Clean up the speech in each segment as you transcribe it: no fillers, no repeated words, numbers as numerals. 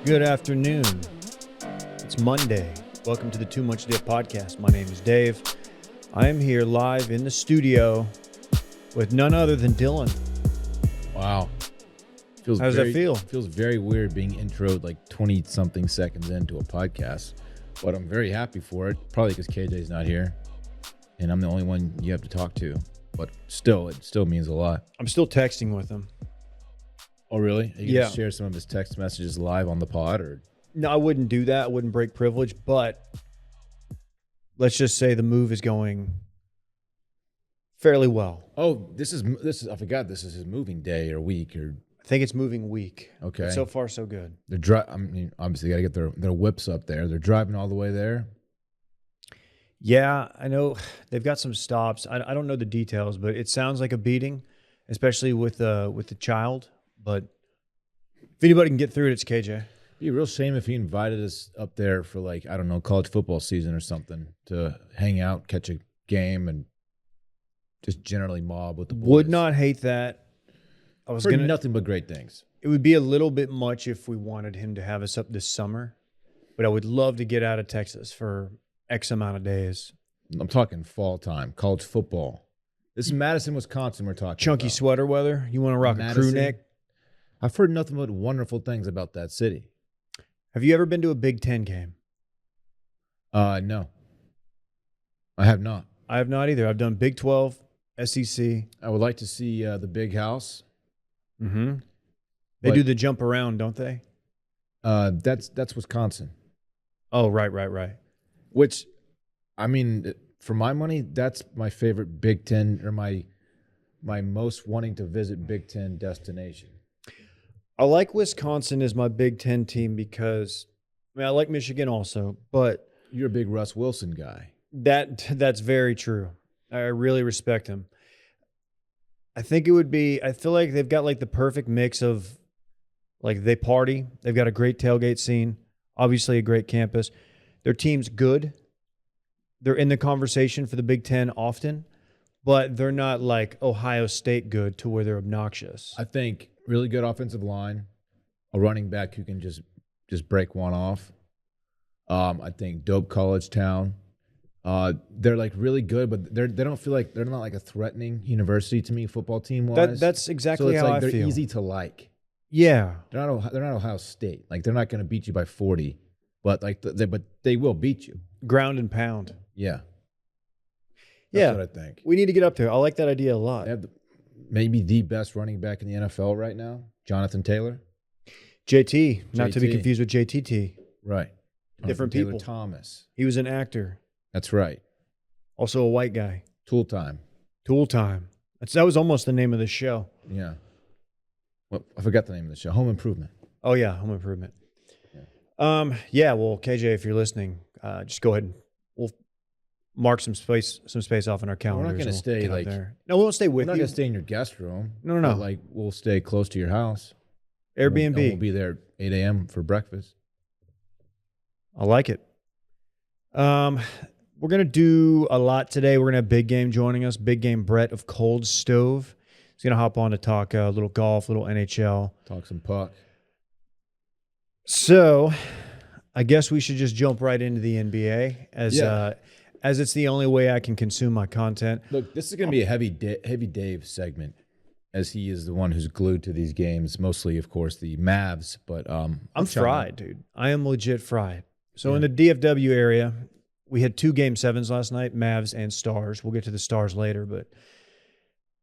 Good afternoon. It's Monday. Welcome to the Too Much Dip podcast. My name is Dave. I am here live in the studio with none other than Dylan. Wow. How does that feel? Feels very weird being introed like 20-something seconds into a podcast, but I'm very happy for it. Probably because KJ's not here, and I'm the only one you have to talk to. But still, it still means a lot. I'm still texting with him. Oh, really? Are you Yeah. going to share some of his text messages live on the pod? Or No, I wouldn't do that. I wouldn't break privilege, but let's just say the move is going fairly well. Oh, this is I forgot this is his moving day or week or I think it's moving week. okay. But so far, so good. I mean, obviously, got to get their whips up there. They're driving all the way there. Yeah, I know they've got some stops. I don't know the details, but it sounds like a beating, especially with the child. But if anybody can get through it, it's KJ. It'd be a real shame if he invited us up there for like, I don't know, college football season or something to hang out, catch a game, and just generally mob with the boys. Would not hate that. I was Heard gonna. nothing but great things. It would be a little bit much if we wanted him to have us up this summer, but I would love to get out of Texas for X amount of days. I'm talking fall time, college football. This is Madison, Wisconsin we're talking Chunky about. sweater weather. You want to rock a crew Madison? neck? I've heard nothing but wonderful things about that city. Have you ever been to a Big Ten game? No. I have not. I have not either. I've done Big 12, SEC. I would like to see the big house. Mm-hmm. They But- do the jump around, don't they? That's Wisconsin. Oh, right. Which, I mean, for my money, that's my favorite Big Ten or my most wanting to visit Big Ten destination. I like Wisconsin as my Big Ten team because, I mean, I like Michigan also, but You're a big Russ Wilson guy. that's very true. I really respect him. I think it would be, I feel like they've got like the perfect mix of, like, they party. They've got a great tailgate scene, obviously a great campus. Their team's good. They're in the conversation for the Big Ten often, but they're not like Ohio State good to where they're obnoxious. I think really good offensive line, a running back who can just break one off. I think dope college town. They're like really good, but they don't feel like they're not like a threatening university to me, football team wise. That's exactly so it's how like I they're feel. easy to like. Yeah. They're not Ohio State. Like they're not going to beat you by 40, but like but they will beat you. Ground and pound. Yeah. Yeah. That's what I think. We need to get up there. I like that idea a lot. They have maybe the best running back in the NFL right now, Jonathan Taylor. JT, not to be JT. confused with JTT. Right. Different Jonathan people. Taylor Thomas. He was an actor, That's right. also a white guy. Tool time. Tool Time. That was almost the name of the show. Yeah. Well, I forgot the name of the show. Home Improvement. Oh yeah, Home Improvement. Yeah. Well, KJ, if you're listening, just go ahead and we'll mark some space off in our calendars. gonna and stay, get up like- there. No, we won't stay We're with not you. going to stay in your guest room. No. But, like, we'll stay close to your house. Airbnb. And we'll be there at 8 a.m. for breakfast. I like it. We're gonna do a lot today. We're gonna have Big Game joining us. Big Game Brett of Cold Stove. He's gonna hop on to talk a little golf, little NHL. Talk some puck. So, I guess we should just jump right into the NBA as it's the only way I can consume my content. Look, this is going to be a heavy Dave segment, as he is the one who's glued to these games. Mostly, of course, the Mavs. But I'm trying fried, dude. I am legit fried. So in the DFW area, we had 2 Game 7s last night, Mavs and Stars. We'll get to the Stars later, but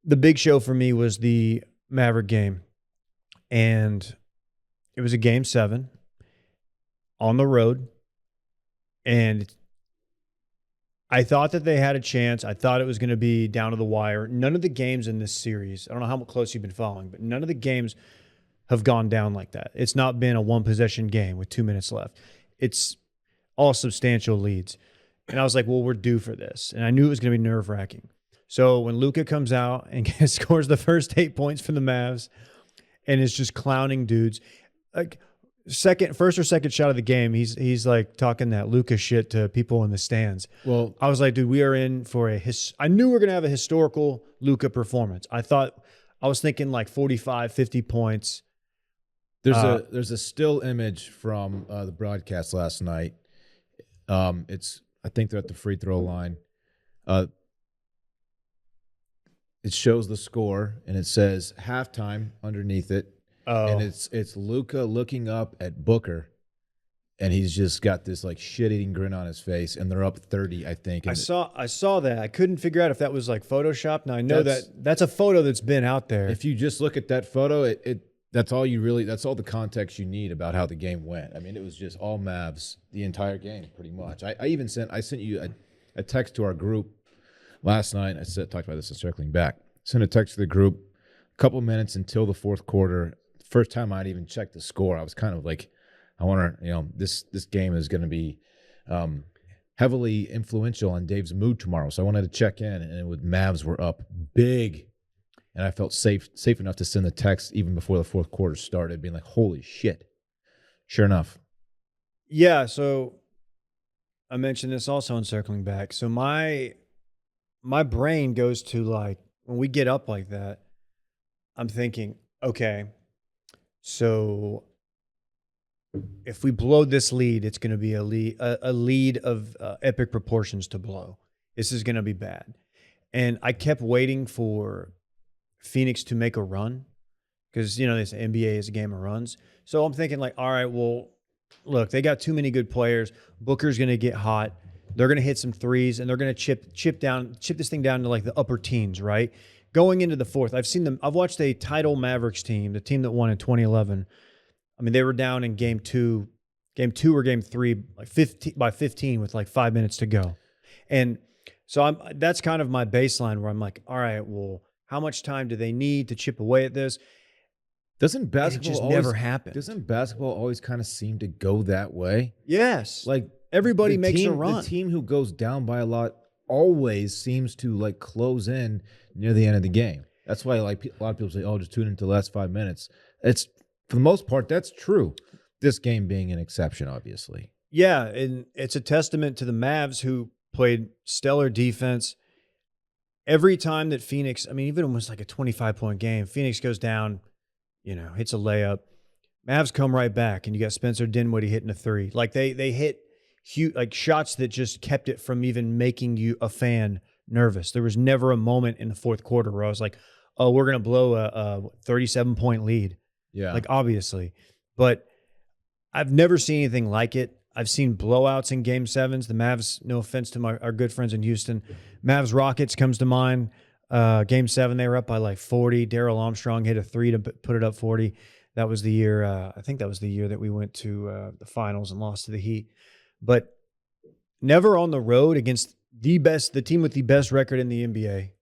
the big show for me was the Maverick game. And it was a Game 7 on the road. And I thought that they had a chance. I thought it was going to be down to the wire. None of the games in this series, I don't know how close you've been following, but none of the games have gone down like that. It's not been a one-possession game with 2 minutes left. It's all substantial leads. And I was like, well, we're due for this. And I knew it was going to be nerve-wracking. So when Luka comes out and scores the first 8 points for the Mavs and is just clowning dudes, like first or second shot of the game, he's like talking that Luka shit to people in the stands. Well, I was like, dude, we are in for I knew we were going to have a historical Luka performance. I was thinking like 45, 50 points. There's a still image from the broadcast last night. I think they're at the free throw line. It shows the score and it says halftime underneath it, and it's Luka looking up at Booker, and he's just got this like shit-eating grin on his face, and they're up 30, I think. I saw that. I couldn't figure out if that was like Photoshop. Now I know that's a photo that's been out there. If you just look at that photo, that's all the context you need about how the game went. I mean, it was just all Mavs the entire game, pretty much. I sent you a text to our group last night. Talked about this in circling back. Sent a text to the group a couple minutes until the fourth quarter. First time I'd even checked the score, I was kind of like, I wonder, this game is going to be heavily influential on Dave's mood tomorrow. So I wanted to check in, and Mavs were up big. And I felt safe enough to send the text even before the fourth quarter started, being like, holy shit. Sure enough. Yeah, so I mentioned this also in circling back. So my brain goes to like, when we get up like that, I'm thinking, okay, so if we blow this lead, it's going to be a lead of epic proportions to blow. This is going to be bad. And I kept waiting for Phoenix to make a run because, this NBA is a game of runs. So I'm thinking like, all right, well, look, they got too many good players. Booker's going to get hot. They're going to hit some threes, and they're going to chip this thing down to like the upper teens, right? Going into the fourth, I've watched a title Mavericks team, the team that won in 2011. I mean, they were down in game two or game three, like 15 with like 5 minutes to go. And so that's kind of my baseline where I'm like, all right, well, how much time do they need to chip away at this? Doesn't basketball just never happen? Doesn't basketball always kind of seem to go that way? Yes. Like everybody makes a run. The team who goes down by a lot always seems to like close in near the end of the game. That's why like a lot of people say, "Oh, just tune into the last 5 minutes." It's for the most part that's true. This game being an exception, obviously. Yeah, and it's a testament to the Mavs who played stellar defense. Every time that Phoenix, I mean, even almost like a 25-point game, Phoenix goes down, hits a layup. Mavs come right back, and you got Spencer Dinwiddie hitting a three. Like they hit huge, like shots that just kept it from even making you a fan nervous. There was never a moment in the fourth quarter where I was like, "Oh, we're gonna blow a 37-point lead." Yeah, like obviously, but I've never seen anything like it. I've seen blowouts in game sevens. The Mavs, no offense to our good friends in Houston, Mavs Rockets comes to mind. Game 7, they were up by like 40. Darrell Armstrong hit a three to put it up 40. That was the year, I think that was the year that we went to the finals and lost to the Heat. But never on the road against the team with the best record in the NBA.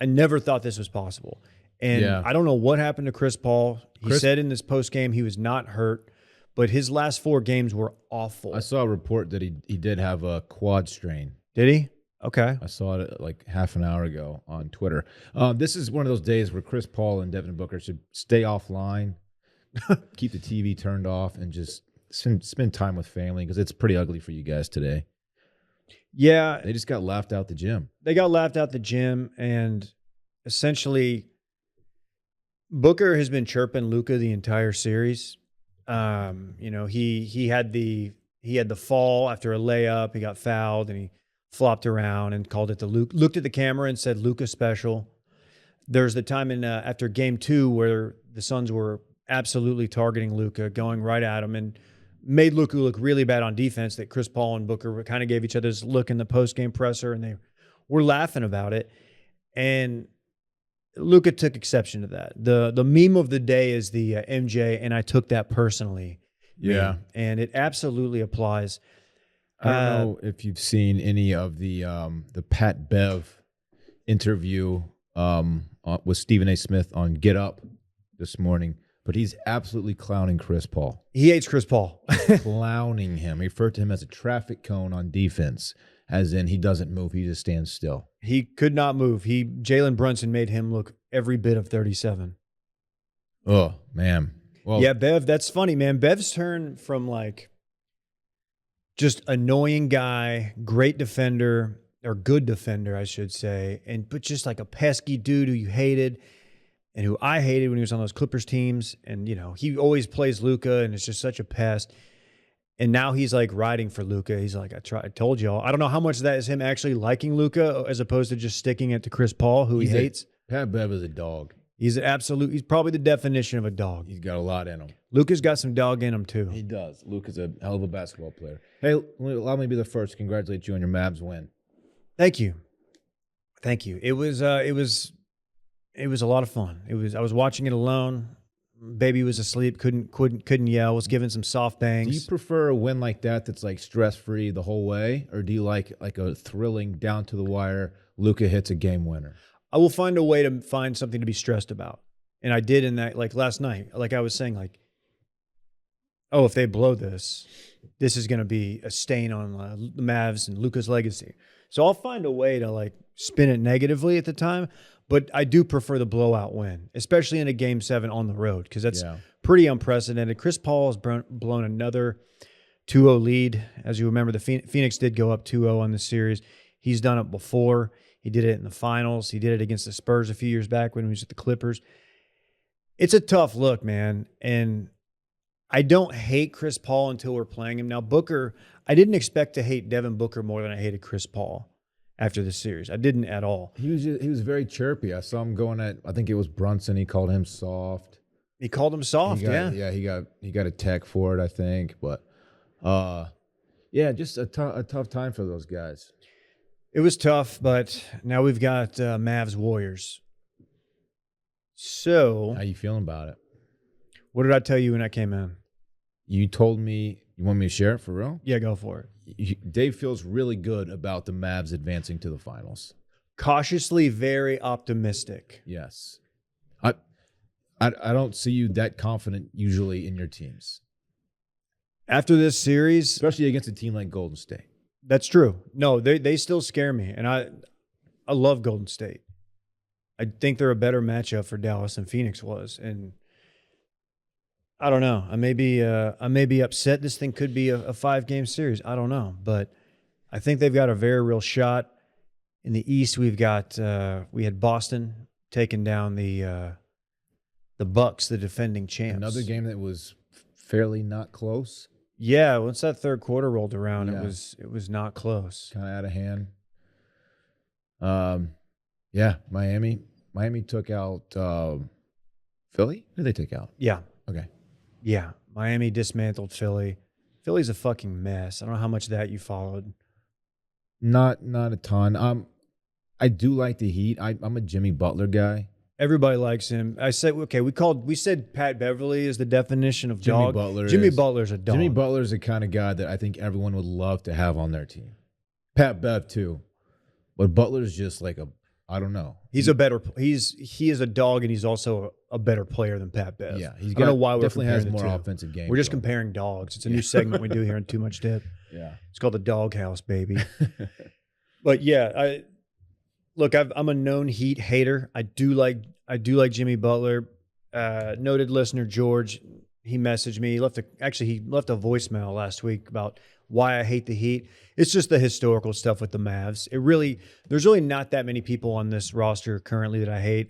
I never thought this was possible. And I don't know what happened to Chris Paul. He said in this postgame he was not hurt, but his last 4 games were awful. I saw a report that he did have a quad strain. Did he? Okay. I saw it like half an hour ago on Twitter. This is one of those days where Chris Paul and Devin Booker should stay offline, keep the TV turned off, and just spend time with family because it's pretty ugly for you guys today. Yeah. They just got laughed out the gym. They got laughed out the gym, and essentially Booker has been chirping Luka the entire series. He had the fall after a layup. He got fouled, and he flopped around and called it looked at the camera and said, "Luka special." There's the time after game 2 where the Suns were absolutely targeting Luka, going right at him, and made Luka look really bad on defense, that Chris Paul and Booker kind of gave each other's look in the post-game presser, and they were laughing about it. And Luka took exception to that. The meme of the day is the MJ, and I took that personally. Yeah. Meme. And it absolutely applies. I don't know if you've seen any of the Pat Bev interview with Stephen A. Smith on Get Up this morning, but he's absolutely clowning Chris Paul. He hates Chris Paul. Clowning him. He referred to him as a traffic cone on defense, as in he doesn't move, he just stands still. He could not move. Jalen Brunson made him look every bit of 37. Oh, man. Well, yeah, Bev, that's funny, man. Bev's turned from like just annoying guy, great defender, or good defender, I should say, but just like a pesky dude who you hated. and who I hated when he was on those Clippers teams. And, he always plays Luka, and it's just such a pest. And now he's like riding for Luka. He's like, I told y'all. I don't know how much of that is him actually liking Luka as opposed to just sticking it to Chris Paul, who he hates. Pat Bev is a dog. He's probably the definition of a dog. He's got a lot in him. Luka's got some dog in him too. He does. Luka's a hell of a basketball player. Hey, allow me to be the first to congratulate you on your Mavs win. Thank you. It was a lot of fun. I was watching it alone. Baby was asleep, couldn't yell, was giving some soft bangs. Do you prefer a win like that that's like stress-free the whole way, or do you like a thrilling down to the wire Luka hits a game winner? I will find a way to find something to be stressed about. And I did in that, like last night, like I was saying, like, oh, if they blow this is going to be a stain on the Mavs and Luka's legacy. So I'll find a way to like spin it negatively at the time. But I do prefer the blowout win, especially in a Game 7 on the road, because that's pretty unprecedented. Chris Paul has blown another 2-0 lead. As you remember, the Phoenix did go up 2-0 on the series. He's done it before. He did it in the finals. He did it against the Spurs a few years back when he was at the Clippers. It's a tough look, man. And I don't hate Chris Paul until we're playing him. Now, Booker, I didn't expect to hate Devin Booker more than I hated Chris Paul after the series. I didn't at all. He was very chirpy. I saw him going at, I think it was Brunson. He called him soft. He called him soft, yeah. Yeah, he got a tech for it, I think. But, just a tough time for those guys. It was tough, but now we've got Mavs Warriors. So, how you feeling about it? What did I tell you when I came in? You told me, you want me to share it for real? Yeah, go for it. Dave feels really good about the Mavs advancing to the finals. Cautiously very optimistic. Yes. I don't see you that confident usually in your teams. After this series, especially against a team like Golden State. That's true. No, they still scare me, and I love Golden State. I think they're a better matchup for Dallas than Phoenix was, and I don't know. I may be upset. This thing could be a 5-game series. I don't know, but I think they've got a very real shot. In the East, we had Boston taking down the Bucks, the defending champs. Another game that was fairly not close. Yeah, once that third quarter rolled around, it was not close. Kind of out of hand. Miami took out Philly. Who did they take out? Yeah. Okay. Yeah, Miami dismantled Philly. Philly's a fucking mess. I don't know how much of that you followed. Not a ton. I do like the Heat. I'm a Jimmy Butler guy. Everybody likes him. I said, okay, we said Pat Beverly is the definition of dog. Jimmy Butler's a dog. Jimmy Butler's the kind of guy that I think everyone would love to have on their team. Pat Bev too. But Butler's just like I don't know. He is a dog, and he's also a better player than Pat Bev. Yeah, I don't know why we're definitely has comparing more the two. offensive game. We're just comparing dogs. It's a new segment we do here on Too Much Dip. Yeah, it's called the Doghouse, baby. But yeah, I'm a known Heat hater. I do like Jimmy Butler. Noted listener George, he messaged me. He left a voicemail last week about why I hate the Heat. It's just the historical stuff with the Mavs. There's really not that many people on this roster currently that I hate.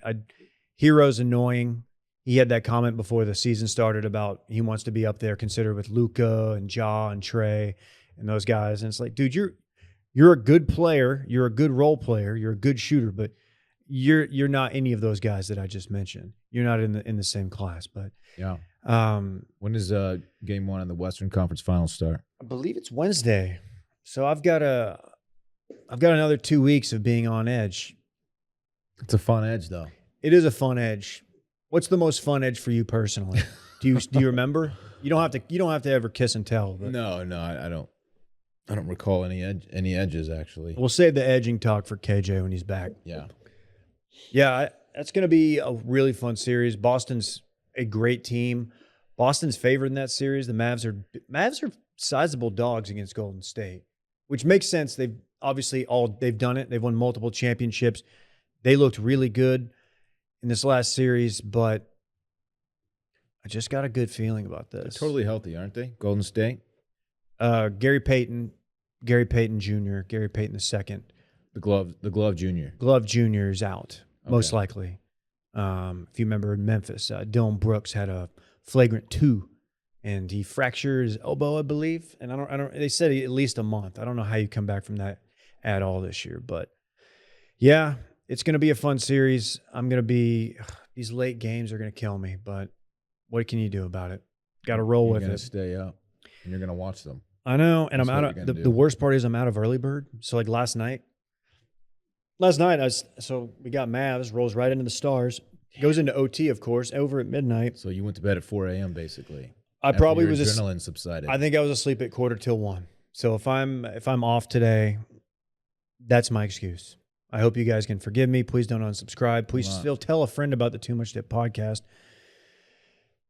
Hero's annoying. He had that comment before the season started about he wants to be up there considered with Luka and Ja and Trey and those guys. And it's like, dude, you're a good player. You're a good role player. You're a good shooter, but you're not any of those guys that I just mentioned. You're not in the same class. But yeah. When does game 1 in the Western Conference Finals start? I believe it's Wednesday. So I've got another 2 weeks of being on edge. It's a fun edge, though. It is a fun edge. What's the most fun edge for you personally? Do you remember? You don't have to ever kiss and tell. But. No, I don't. I don't recall any edges actually. We'll save the edging talk for KJ when he's back. Yeah. That's going to be a really fun series. Boston's a great team. Boston's favored in that series. The Mavs are sizable dogs against Golden State, which makes sense. They've done it. They've won multiple championships. They looked really good in this last series, but I just got a good feeling about this. They're totally healthy, aren't they? Golden State. Gary Payton Jr., Gary Payton II. The glove junior. Glove Jr. is out, most likely. If you remember in Memphis, Dylan Brooks had a flagrant 2, and he fractured his elbow, I believe. And I don't. They said at least a month. I don't know how you come back from that at all this year, but yeah, it's going to be a fun series. These late games are going to kill me, but what can you do about it? Got to roll with it. You're going to stay up, and you're going to watch them. I know, and That's I'm out what of you're the gonna worst part is I'm out of early bird. So like last night we got Mavs, rolls right into the Stars, goes into OT, of course, over at midnight. So you went to bed at 4 a.m. basically. I after probably your was adrenaline subsided. I think I was asleep at 1:45. So if I'm off today, that's my excuse. I hope you guys can forgive me. Please don't unsubscribe. Please still tell a friend about the Too Much Dip podcast.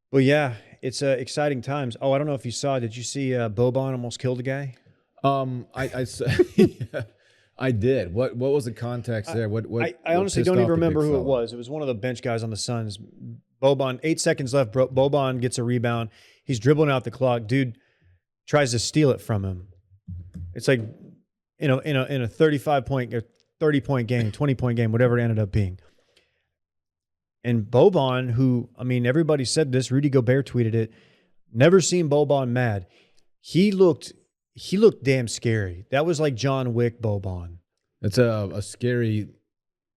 But yeah, it's exciting times. Oh, I don't know if you saw. Did you see Boban almost killed a guy? I did. What was the context there? I honestly don't even remember who it was. It was one of the bench guys on the Suns. Boban, 8 seconds left. Boban gets a rebound. He's dribbling out the clock. Dude tries to steal it from him. It's like in a 35-point or 30-point game, 20-point game, whatever it ended up being. And Boban, who, I mean, everybody said this. Rudy Gobert tweeted it. Never seen Boban mad. He looked damn scary. That was like John Wick Boban. It's a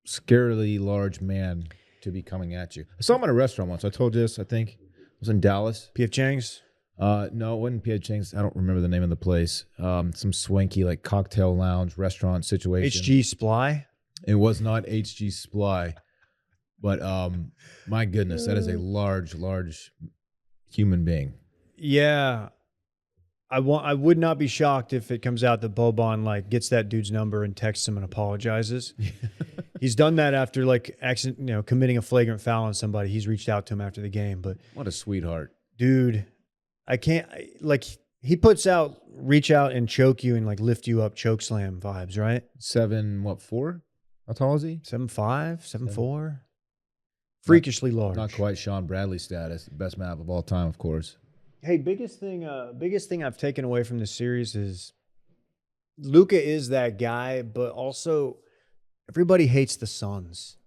scarily large man to be coming at you. I saw him at a restaurant once. I told you this, I think. It was in Dallas. P.F. Chang's? No, it wasn't P.F. Chang's. I don't remember the name of the place. Some swanky like cocktail lounge restaurant situation. H.G. Sply? It was not H.G. Sply. But my goodness, that is a large human being. Yeah. I would not be shocked if it comes out that Boban like gets that dude's number and texts him and apologizes. He's done that after like committing a flagrant foul on somebody. He's reached out to him after the game. But what a sweetheart, dude! He puts out reach out and choke you and like lift you up, choke slam vibes, right? 4? How tall is he? 7'5", 7'4". Freakishly large. Not quite Sean Bradley status. Best map of all time, of course. Hey, biggest thing I've taken away from this series is Luka is that guy, but also everybody hates the Suns.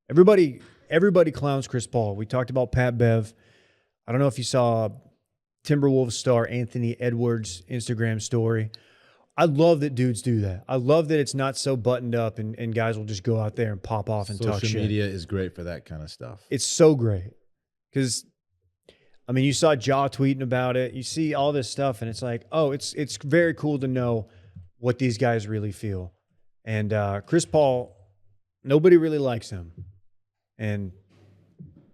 Everybody clowns Chris Paul. We talked about Pat Bev. I don't know if you saw Timberwolves star Anthony Edwards' Instagram story. I love that dudes do that. I love that it's not so buttoned up and guys will just go out there and pop off and talk shit. Social media is great for that kind of stuff. It's so great because I mean, you saw Ja tweeting about it. You see all this stuff, and it's like, oh, it's very cool to know what these guys really feel. And Chris Paul, nobody really likes him. And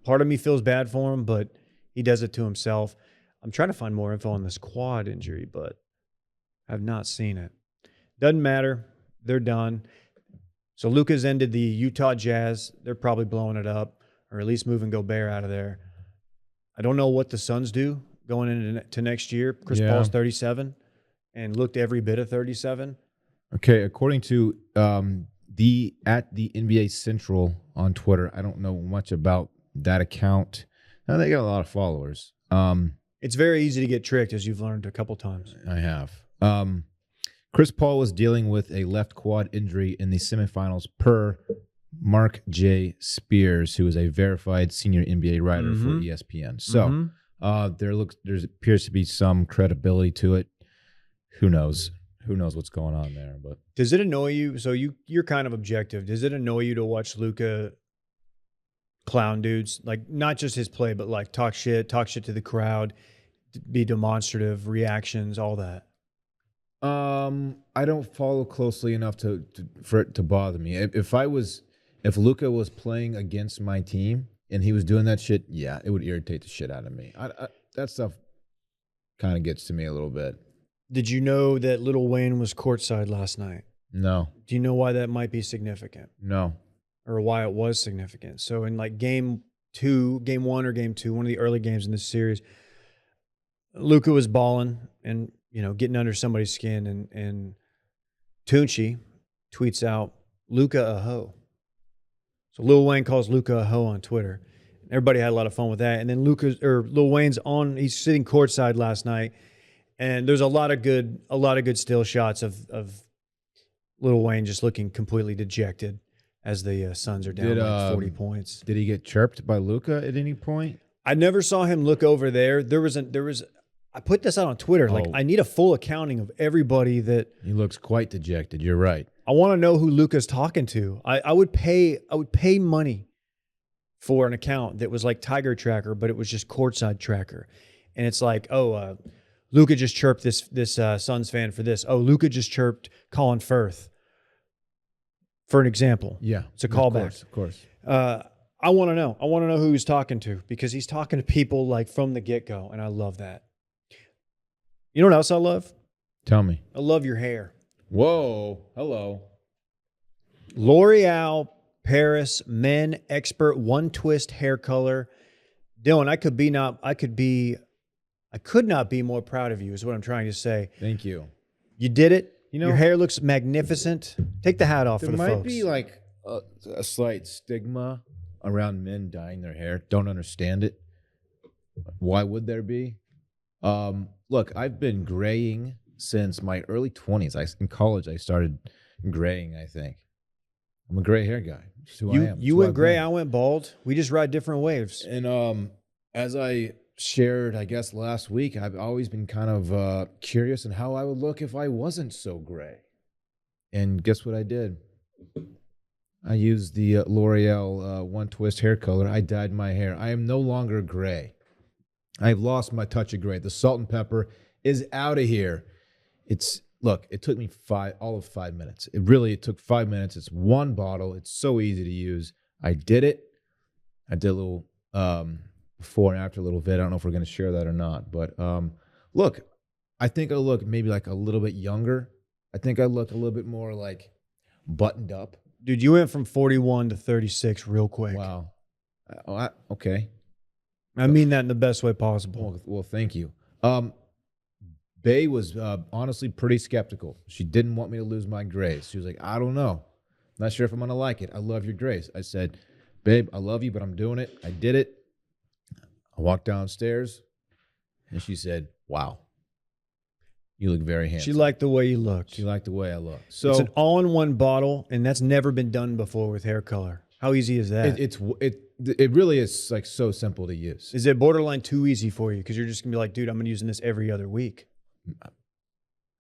part of me feels bad for him, but he does it to himself. I'm trying to find more info on this quad injury, but I've not seen it. Doesn't matter. They're done. So Luka's ended the Utah Jazz. They're probably blowing it up, or at least moving Gobert out of there. I don't know what the Suns do going into next year. Chris Paul's 37 and looked every bit of 37. Okay, according to the NBA Central on Twitter, I don't know much about that account. Now they got a lot of followers. It's very easy to get tricked, as you've learned a couple times. I have. Chris Paul was dealing with a left quad injury in the semifinals per Mark J. Spears, who is a verified senior NBA writer for ESPN. So there appears to be some credibility to it. Who knows? Who knows what's going on there? But does it annoy you? So you're kind of objective. Does it annoy you to watch Luka clown dudes, like not just his play, but like talk shit to the crowd, be demonstrative, reactions, all that? I don't follow closely enough for it to bother me. If Luka was playing against my team and he was doing that shit, yeah, it would irritate the shit out of me. That stuff kind of gets to me a little bit. Did you know that Lil Wayne was courtside last night? No. Do you know why that might be significant? No. Or why it was significant? So in like game 1 or game 2, one of the early games in this series, Luka was balling and getting under somebody's skin, and Tunchi tweets out, "Luka a hoe." So Lil Wayne calls Luka a hoe on Twitter. Everybody had a lot of fun with that. And then Lil Wayne's he's sitting courtside last night, and there's a lot of good still shots of Lil Wayne just looking completely dejected as the Suns are down like 40 points. Did he get chirped by Luka at any point? I never saw him look over there. I put this out on Twitter. Like, I need a full accounting of everybody that. He looks quite dejected. You're right. I want to know who Luka's talking to. I would pay money for an account that was like Tiger Tracker, but it was just courtside tracker. And it's like, Luka just chirped this Suns fan for this. Oh, Luka just chirped Colin Firth, for an example. Yeah. It's a callback. Of course. I want to know. I want to know who he's talking to, because he's talking to people like from the get-go, and I love that. You know what else I love? Tell me. I love your hair. Whoa. Hello. L'Oreal Paris Men Expert One Twist Hair Color. Dylan, I could not be more proud of you, is what I'm trying to say. Thank you. You did it. You know, your hair looks magnificent. Take the hat off for the folks. There might be like a slight stigma around men dyeing their hair. Don't understand it. Why would there be? Look, I've been graying since my early 20s. In college, I started graying, I think. I'm a gray hair guy. That's who I am. You went gray, I went bald. We just ride different waves. And as I shared, I guess, last week, I've always been kind of curious in how I would look if I wasn't so gray. And guess what I did? I used the L'Oreal One Twist hair color. I dyed my hair. I am no longer gray. I've lost my touch of gray. The salt and pepper is out of here. Look, it took me all of 5 minutes. It took 5 minutes. It's one bottle. It's so easy to use. I did it. I did a little before and after little vid. I don't know if we're going to share that or not. But look, I think I look maybe like a little bit younger. I think I look a little bit more like buttoned up. Dude, you went from 41 to 36 real quick. Wow. Okay. I mean that in the best way possible. Well, thank you. Bae was honestly pretty skeptical. She didn't want me to lose my grays. She was like, I don't know. Not sure if I'm going to like it. I love your grays. I said, babe, I love you, but I'm doing it. I did it. I walked downstairs, and she said, wow, you look very handsome. She liked the way you looked. She liked the way I looked. So it's an all-in-one bottle, and that's never been done before with hair color. How easy is that? It really is like so simple to use. Is it borderline too easy for you? Because you're just going to be like, dude, I'm going to using this every other week.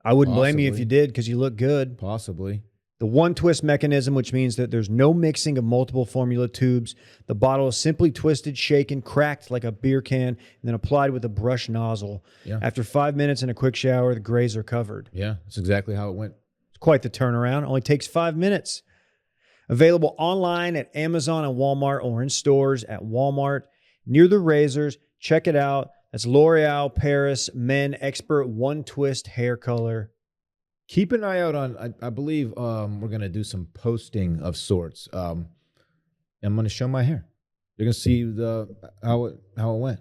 I wouldn't blame you if you did, because you look good. Possibly. The one twist mechanism, which means that there's no mixing of multiple formula tubes. The bottle is simply twisted, shaken, cracked like a beer can, and then applied with a brush nozzle. Yeah. After 5 minutes and a quick shower, the grays are covered. Yeah, that's exactly how it went. It's quite the turnaround. Only takes 5 minutes. Available online at Amazon and Walmart, or in stores at Walmart. Near the razors, check it out. That's L'Oreal Paris Men Expert One Twist Hair Color. Keep an eye out on, I believe we're going to do some posting of sorts. I'm going to show my hair. You're going to see how it went.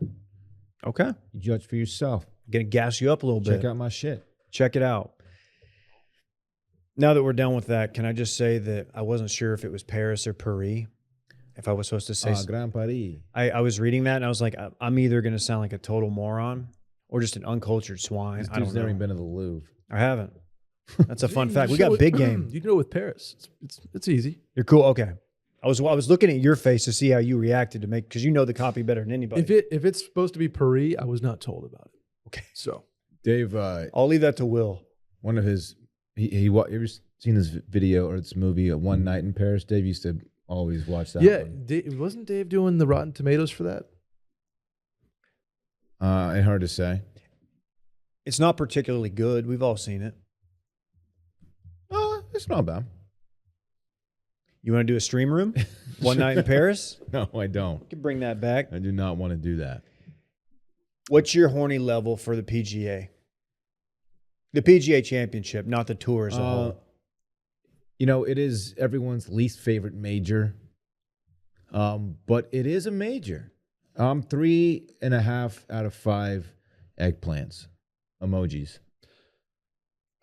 Okay. You judge for yourself. Going to gas you up a little bit. Check out my shit. Check it out. Now that we're done with that, can I just say that I wasn't sure if it was Paris or Paris, if I was supposed to say. Grand Paris. I was reading that, and I was like, I'm either going to sound like a total moron or just an uncultured swine. I don't know. Never even been to the Louvre. I haven't. That's a fun fact. We got big game. You can go with Paris. It's easy. You're cool. Okay. I was looking at your face to see how you reacted to make, because you know the copy better than anybody. If it's supposed to be Paris, I was not told about it. Okay. So Dave, I'll leave that to Will. One of his you ever seen this video or this movie, One Night in Paris? Dave used to always watch that. Yeah, one. wasn't Dave doing the Rotten Tomatoes for that? It's hard to say. It's not particularly good. We've all seen it. It's not bad. You want to do a stream room? One Night in Paris? No, I don't. You can bring that back. I do not want to do that. What's your horny level for the PGA? The PGA Championship, not the tour as a whole. You know, it is everyone's least favorite major, but it is a major. 3.5 out of 5 eggplants emojis.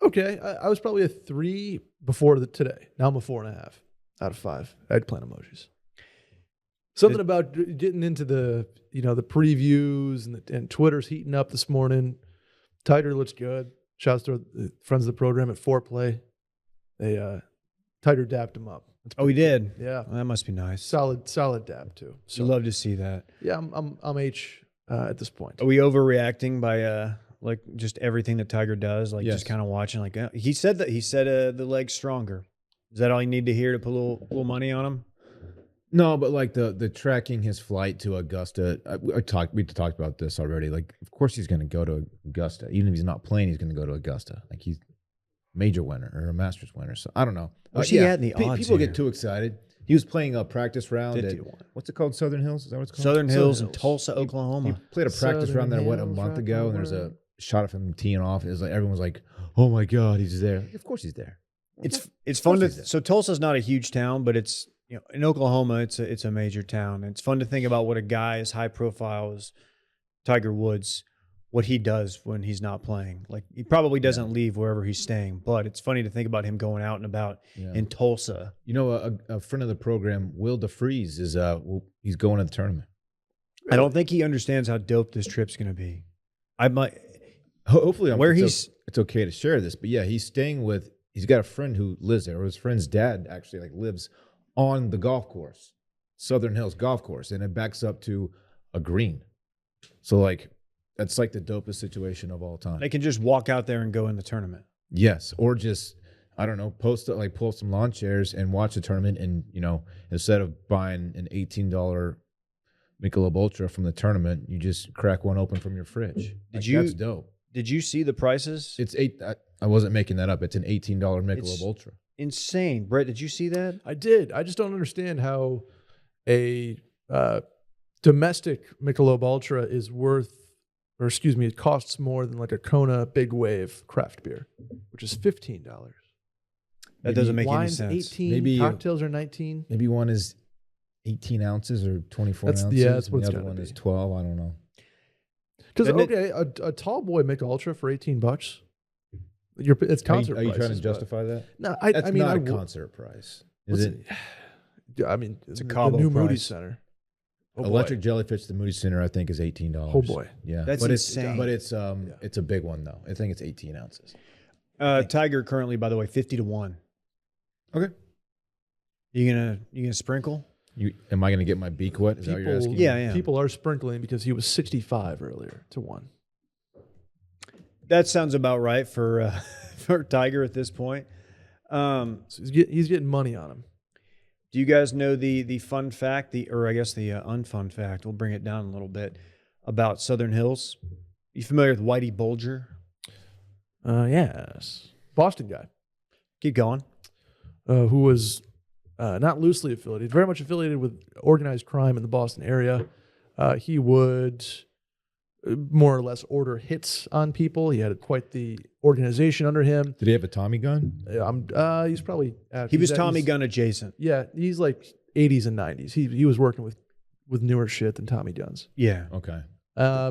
Okay, I was probably a 3 before today. Now I'm a 4.5 out of 5 eggplant emojis. Something about getting into the previews and Twitter's heating up this morning. Tiger looks good. Shouts to the friends of the program at Foreplay. They Tiger dapped him up. Oh, he did. Yeah, Well, that must be nice. solid dab too. So So love to see that. yeah, I'm H at this point. Are we overreacting by like just everything that Tiger does? Like Yes. just kind of watching. Like he said the leg's stronger. Is that all you need to hear to put a little money on him? No, but like the tracking his flight to Augusta, we talked about this already. Like, of course he's going to go to Augusta, even if he's not playing. He's going to go to Augusta. Like he's major winner or a Masters winner. So I don't know. Where's he at in the odds People here? get too excited. He was playing a practice round 50 at to 1. what's it called? Southern Hills. Is that what it's called? Southern Hills in Hills. Tulsa, He Oklahoma. played a practice Southern round there a Hills, month rock ago, and and there's a roll. shot of him teeing off. It was like everyone was like, "Oh my god, he's there!" Of course he's there. It's fun to he's there. so Tulsa's not a huge town, but it's in Oklahoma it's a major town. It's fun to think about what a guy as high profile as Tiger Woods, what he does when he's not playing. Like he probably doesn't leave wherever he's staying, but it's funny to think about him going out and about Yeah. in Tulsa. You know, a friend of the program, Will DeFries, is he's going to the tournament. I don't think he understands how dope this trip's going to be. I might Hopefully, Where it's okay to share this, but yeah, he's staying with. He's got a friend who lives there, or his friend's dad actually like lives on the golf course, Southern Hills Golf Course, and it backs up to a green. So like, that's like the dopest situation of all time. they can just walk out there and go in the tournament. Yes, or just I don't know, pull some lawn chairs and watch the tournament, and instead of buying an $18 Michelob Ultra from the tournament, you just crack one open from your fridge. That's dope. Did you see the prices? It's I wasn't making that up. It's an $18 Michelob It's- Ultra. Insane. Brett, did you see that? I did. I just don't understand how a domestic Michelob Ultra is it costs more than like a Kona Big Wave craft beer, which is $15. That doesn't make any Wine's sense. 18. Maybe- Cocktails are 19. Maybe one is 18 ounces or 24 That's- ounces. yeah, that's what and it's the other gotta one is be. 12. I don't know. Because Doesn't it- okay, a tall boy Michelob Ultra for $18. It's concert Are you trying prices, to but- justify that? No, That's I mean, not I a would- concert price. what's Is it? I mean, It's a the Cabo new Moody price. Center. Oh, boy. Electric Jellyfish, the Moody Center, I think is $18. Oh boy. Yeah, That's but insane. It's a big one though. I think it's 18 ounces. Tiger currently, by the way, 50 to 1. Okay. You gonna sprinkle? Am I going to get my beak wet? Is that what you're asking? Yeah. People are sprinkling because he was 65 earlier to 1. That sounds about right for for Tiger at this point. So he's getting money on him. Do you guys know the fun fact, or I guess the unfun fact? We'll bring it down a little bit about Southern Hills. You familiar with Whitey Bulger? Yes. Boston guy Keep going. who was not loosely affiliated, very much affiliated with organized crime in the Boston area. He would more or less order hits on people. He had quite the organization under him. Did he have a Tommy gun? He's probably He was Tommy Gunn adjacent. Yeah, he's like 80s and 90s. He was working with newer shit than Tommy guns. Yeah, Okay.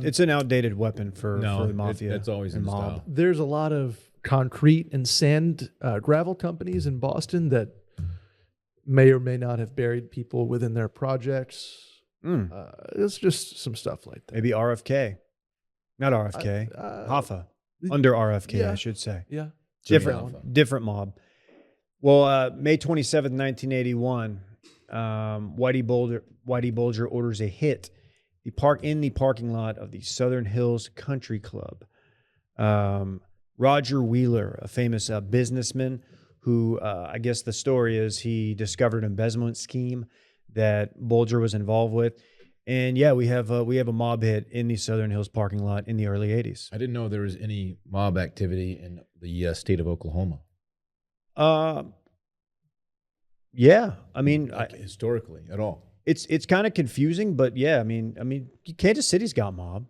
it's an outdated weapon for the mafia. It's always in and the mob. style. There's a lot of concrete and sand gravel companies in Boston that may or may not have buried people within their projects. It's just some stuff like that. Maybe RFK, not RFK, Hoffa, under RFK, yeah. I should say. Yeah. Different mob. Well, May 27th, 1981, Whitey Bulger orders a hit in the parking lot of the Southern Hills Country Club. Roger Wheeler, a famous businessman who I guess the story is he discovered an embezzlement scheme that Bulger was involved with. And yeah, we have a mob hit in the Southern Hills parking lot in the early 80s. I didn't know there was any mob activity in the state of Oklahoma. Yeah, I mean, Like historically at all. it's kind of confusing, but yeah, I mean, Kansas City's got mob.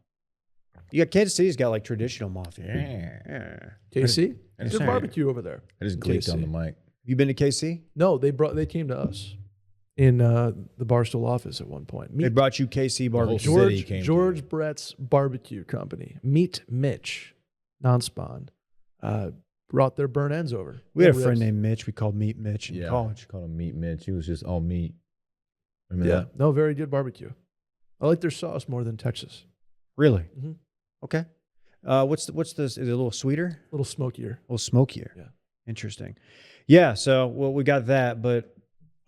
Kansas City's got like traditional mafia. Yeah. KC? There's There's a barbecue over there. I just gleeked on KC. the mic. You been to KC? No, they came to us in the Barstool office at one point. They brought you KC barbecue. whole city came to George you. Brett's Barbecue Company. Meet Mitch, non-spawn, brought their burn ends over. We had a Over friend there. named Mitch. We called Meat Mitch in college. Called him Meat Mitch. He was just all meat. Remember Yeah, that? no, very good barbecue. I like their sauce more than Texas. Really? Mhm. Okay. What's this? Is it a little sweeter? A little smokier. A little smokier. Yeah. Interesting. Yeah. So we got that, but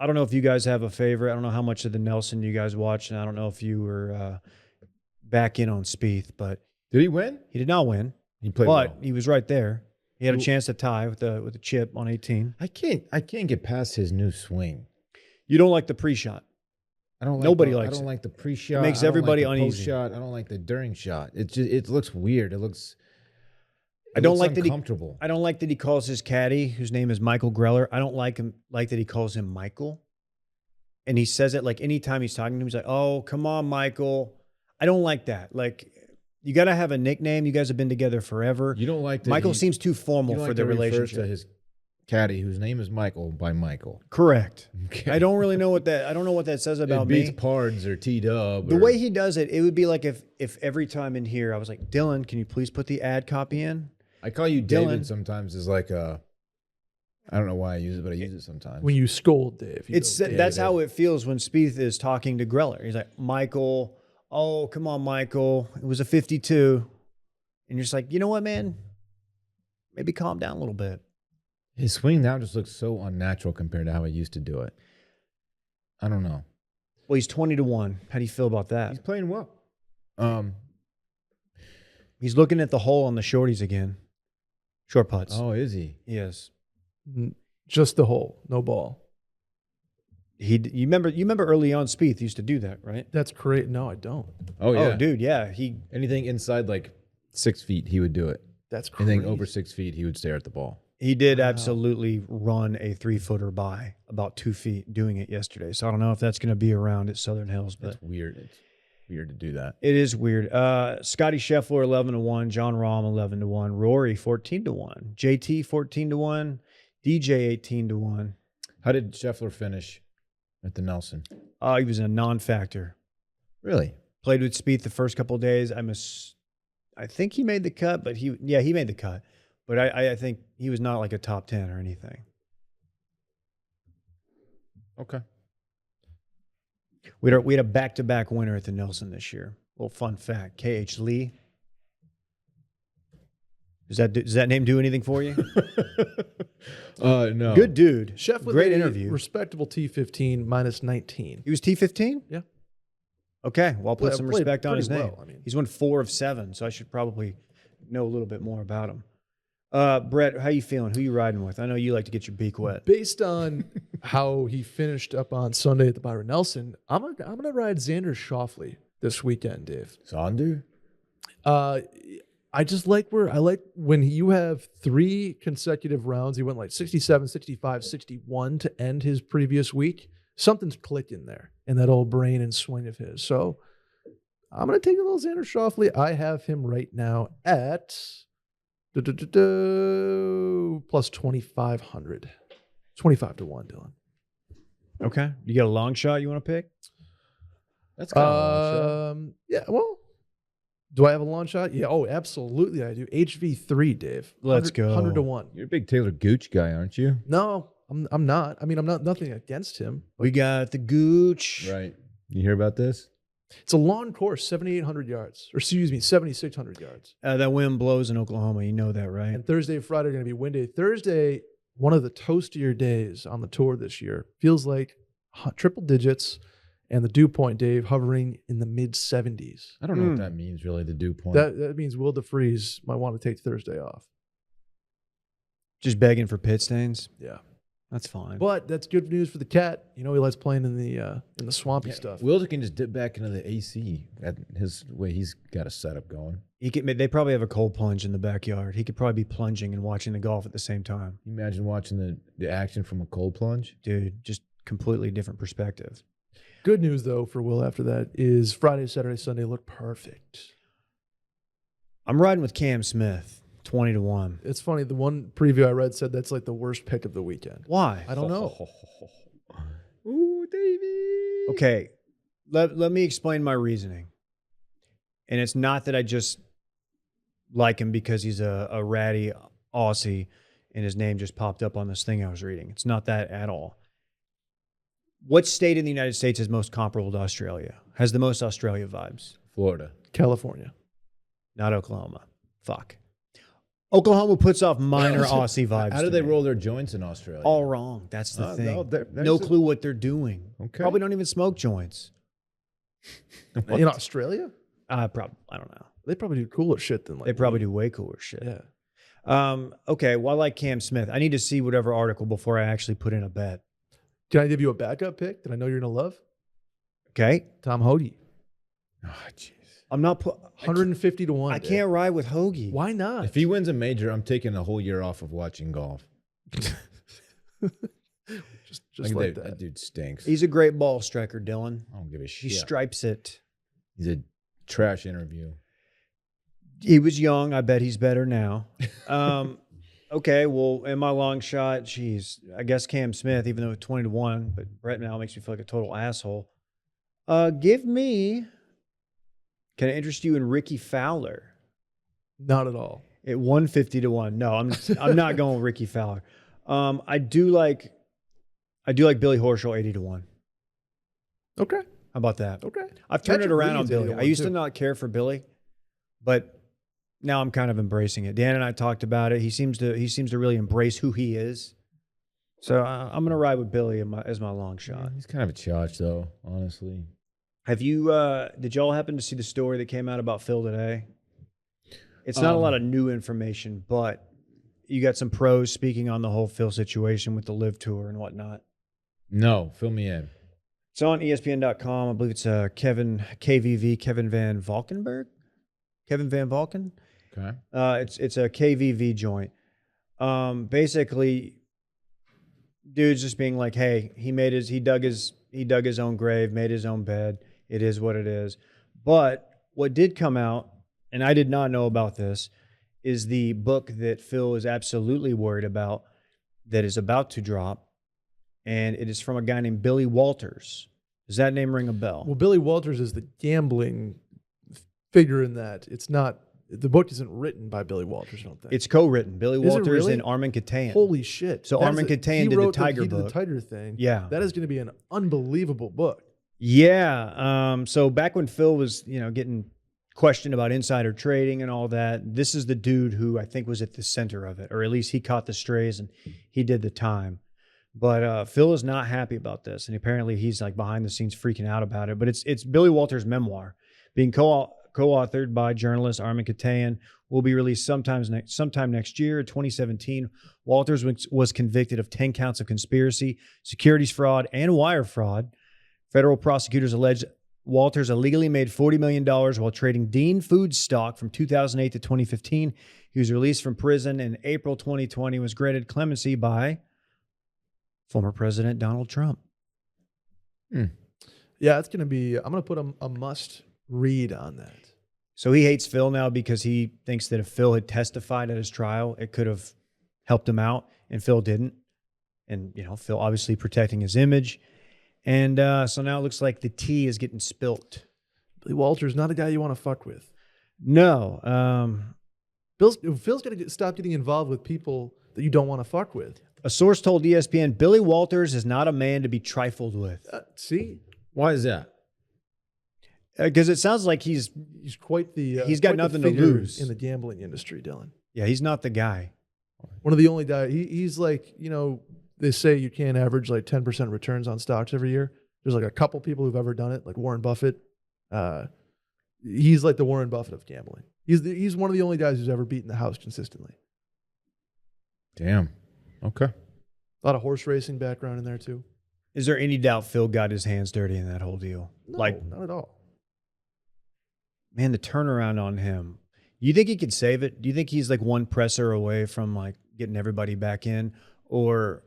I don't know if you guys have a favorite. I don't know how much of the Nelson you guys watch, and I don't know if you were back in on Spieth, but Did he win? he did not win. He played But well. he was right there. He had a chance to tie with a chip on 18. I can't get past his new swing. You don't like the pre-shot. I don't like Nobody likes I don't it. like the pre-shot. It makes I don't everybody like the uneasy. post-shot. I don't like the during shot. It looks weird. It looks I don't like that uncomfortable. I don't like that he calls his caddy, whose name is Michael Greller. I don't like that he calls him Michael. And he says it like anytime he's talking to him, he's like, "Oh, come on, Michael." I don't like that. Like, you got to have a nickname. You guys have been together forever. You don't like that Michael seems too formal for the relationship. To his caddy, whose name is Michael, by Michael. Correct. Okay. I don't really know what that. I don't know what that says about It beats me. Pards or T-Dub. The way he does it, it would be like if every time in here I was like, "Dylan, can you please put the ad copy in?" I call you David Dylan. sometimes is like I don't know why I use it, but I use it sometimes. When you scold Dave, you It's go, Dave. that's how it feels when Spieth is talking to Greller. He's like, "Michael, oh come on, Michael, it was a 52," and you're just like, you know what, man? Maybe calm down a little bit. His swing now just looks so unnatural compared to how I used to do it. I don't know. Well, he's 20-1. How do you feel about that? He's playing well. He's looking at the hole on the shorties again. Short putts. Oh, is he? Yes. Just the hole, no ball. You remember early on Spieth used to do that, right? That's great. No, I don't. Oh, yeah. Oh, dude, yeah. Anything inside like 6 feet, he would do it. That's crazy. Anything over 6 feet, he would stare at the ball. He did absolutely run a 3-footer by about 2 feet doing it yesterday. So I don't know if that's going to be around at Southern Hills, but That's weird. It's weird to do that. it is weird. Scotty Scheffler 11-1, John Rahm 11-1, Rory 14-1, JT 14-1, DJ 18-1. How did Scheffler finish at the Nelson? He was a non-factor. Really? Played with Spieth the first couple of days. I think he made the cut, but he made the cut. But I think he was not like a top 10 or anything. Okay. We had a back-to-back winner at the Nelson this year. Little fun fact: K.H. Lee. Does that name do anything for you? No. Good dude. Chef with Great a interview. respectable T15 minus 19. He was T15? Yeah. Okay. Well, I'll put Played- some played respect on pretty his name. well, I mean. He's won 4 of 7, so I should probably know a little bit more about him. Brett, how you feeling? Who you riding with? I know you like to get your beak wet. Based on how he finished up on Sunday at the Byron Nelson, I'm gonna ride Xander Schauffele this weekend, Dave. Sonder? I just like when you have 3 consecutive rounds. He went like 67, 65, 61 to end his previous week. Something's clicking there in that old brain and swing of his. So I'm going to take a little Xander Schauffele. I have him right now at plus 2,500. 25-1, Dylan. Okay. You got a long shot you want to pick? That's kind of Yeah, well, do I have a long shot? Yeah, oh, absolutely I do. HV3, Dave. Let's go. 100-1. You're a big Taylor Gooch guy, aren't you? No, I'm not. I mean, I'm not nothing against him. We got the Gooch. Right. You hear about this? It's a long course, 7,800 yards. Or excuse me, 7,600 yards. That wind blows in Oklahoma. You know that, right? And Thursday and Friday are going to be windy. Thursday, one of the toastier days on the tour this year. Feels like triple digits. And the dew point, Dave, hovering in the mid-70s. I don't know what that means, really, the dew point. That means Will DeFreeze might want to take Thursday off. Just begging for pit stains. Yeah. That's fine. But that's good news for the cat. You know, he likes playing in the swampy stuff. Wilder can just dip back into the AC at his way he's got a setup going. They probably have a cold plunge in the backyard. He could probably be plunging and watching the golf at the same time. You imagine watching the action from a cold plunge? Dude, just completely different perspective. Good news, though, for Will after that is Friday, Saturday, Sunday look perfect. I'm riding with Cam Smith, 20-1. It's funny. The one preview I read said that's like the worst pick of the weekend. Why? I don't know. Ooh, Davey. Okay, let me explain my reasoning. And it's not that I just like him because he's a ratty Aussie and his name just popped up on this thing I was reading. It's not that at all. What state in the United States is most comparable to Australia? Has the most Australia vibes? Florida. California. Not Oklahoma. Fuck. Oklahoma puts off minor Aussie vibes. How do to they me. roll their joints in Australia? All wrong. That's the thing. no, No clue what they're doing. Okay. Probably don't even smoke joints. In Australia, I don't know. they probably do cooler shit than like They probably do way cooler shit. Yeah. Okay. Well, I like Cam Smith. I need to see whatever article before I actually put in a bet. Can I give you a backup pick that I know you're gonna love? Okay. Tom Hoagie, Oh, jeez. I'm not 150 to 1. I can't ride with Hoagie. Why not? If he wins a major, I'm taking a whole year off of watching golf. just like that. That dude stinks. He's a great ball striker, Dylan. I don't give a He shit. stripes it. He's a trash interview. He was young. I bet he's better now. Okay, well, in my long shot, geez, I guess Cam Smith, even though it's 20 to 1, but Brett now makes me feel like a total asshole. Give me, can I interest you in Ricky Fowler Not at all. at 150 to 1? No, I'm not going with Ricky Fowler. I do like Billy Horschel 80 to 1. Okay. How about that? Okay. I've turned Patrick it around on Reed's 80 Billy. to I 1 used to too. not care for Billy, but now I'm kind of embracing it. Dan and I talked about it. He seems to really embrace who he is. So I'm gonna ride with Billy as my long shot. He's kind of a chotch, though, honestly. Have you? Did y'all happen to see the story that came out about Phil today? It's not a lot of new information, but you got some pros speaking on the whole Phil situation with the Live Tour and whatnot. No, fill me in. It's on ESPN.com. I believe it's Kevin Van Valkenburg. Kevin Van Valken. Okay. It's a KVV joint. Basically, dude's just being like, hey, he dug his own grave, made his own bed. It is what it is. But what did come out, and I did not know about this, is the book that Phil is absolutely worried about that is about to drop. And it is from a guy named Billy Walters. Does that name ring a bell? Well, Billy Walters is the gambling figure in that. It's not. The book isn't written by Billy Walters, I don't think. It's co-written. Billy Is it Walters really? and Armin Katayan. Holy shit. So That Armin is a- Katayan he did the wrote Tiger he did book. the Tiger thing. Yeah. That is going to be an unbelievable book. Yeah. So back when Phil was, getting questioned about insider trading and all that, this is the dude who I think was at the center of it, or at least he caught the strays and he did the time. But Phil is not happy about this, and apparently he's like behind the scenes freaking out about it. But it's Billy Walters' memoir being co-authored by journalist Armin Katayan. Will be released sometime next year, 2017. Walters was convicted of 10 counts of conspiracy, securities fraud, and wire fraud. Federal prosecutors allege Walters illegally made $40 million while trading Dean Foods stock from 2008 to 2015. He was released from prison in April 2020 and was granted clemency by former President Donald Trump. Yeah, it's going to be. I'm going to put a must read on that. So he hates Phil now because he thinks that if Phil had testified at his trial, it could have helped him out, and Phil didn't. And, Phil obviously protecting his image. And so now it looks like the tea is getting spilt. Billy Walters, not a guy you want to fuck with. No. Phil's got to stop getting involved with people that you don't want to fuck with. A source told ESPN Billy Walters is not a man to be trifled with. See? Why is that? Because it sounds like he's quite the. He's got quite the nothing to figure lose. in the gambling industry, Dylan. he's not the guy. One of the only guys. He's like, they say you can't average like 10% returns on stocks every year. There's like a couple people who've ever done it, like Warren Buffett. He's like the Warren Buffett of gambling. He's one of the only guys who's ever beaten the house consistently. Damn. Okay. A lot of horse racing background in there too. Is there any doubt Phil got his hands dirty in that whole deal? No, Like, not at all. man, the turnaround on him. You think he could save it? Do you think he's like one presser away from like getting everybody back in? Or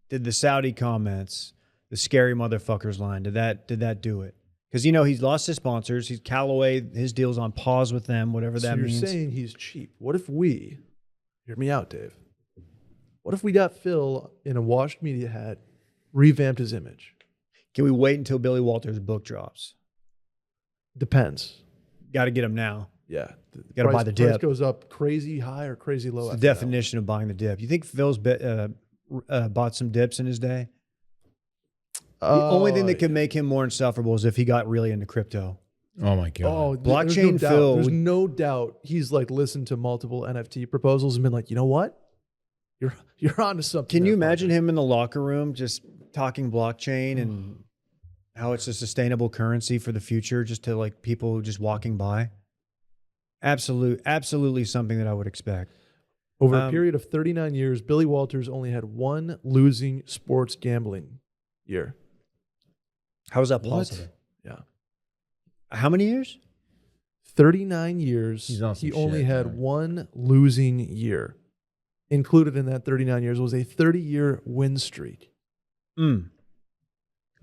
did the Saudi comments, the scary motherfuckers line, did that do it? Because he's lost his sponsors. He's Callaway, his deal's on pause with them, whatever that means. So you're saying he's cheap. What if we, hear me out, Dave. What if we got Phil in a washed media hat, revamped his image? Can we wait until Billy Walters' book drops? Depends. Got to get him now. Yeah. Gotta buy the dip. Price goes up crazy high or crazy low. It's the after that. definition of buying the dip. You think Phil's bought some dips in his day? The only thing that could make him more insufferable is if he got really into crypto. Oh my god. Oh, Blockchain there's no doubt. Phil There's would- no doubt he's like listened to multiple NFT proposals and been like, you know what? You're onto something. Can you there, imagine partner." him in the locker room just talking blockchain and how it's a sustainable currency for the future, just to like people just walking by? Absolutely something that I would expect. Over a period of 39 years, Billy Walters only had one losing sports gambling year. How is that What? possible? Yeah. How many years? 39 years, He's on some he only shit, had man. one losing year. Included in that 39 years was a 30-year win streak.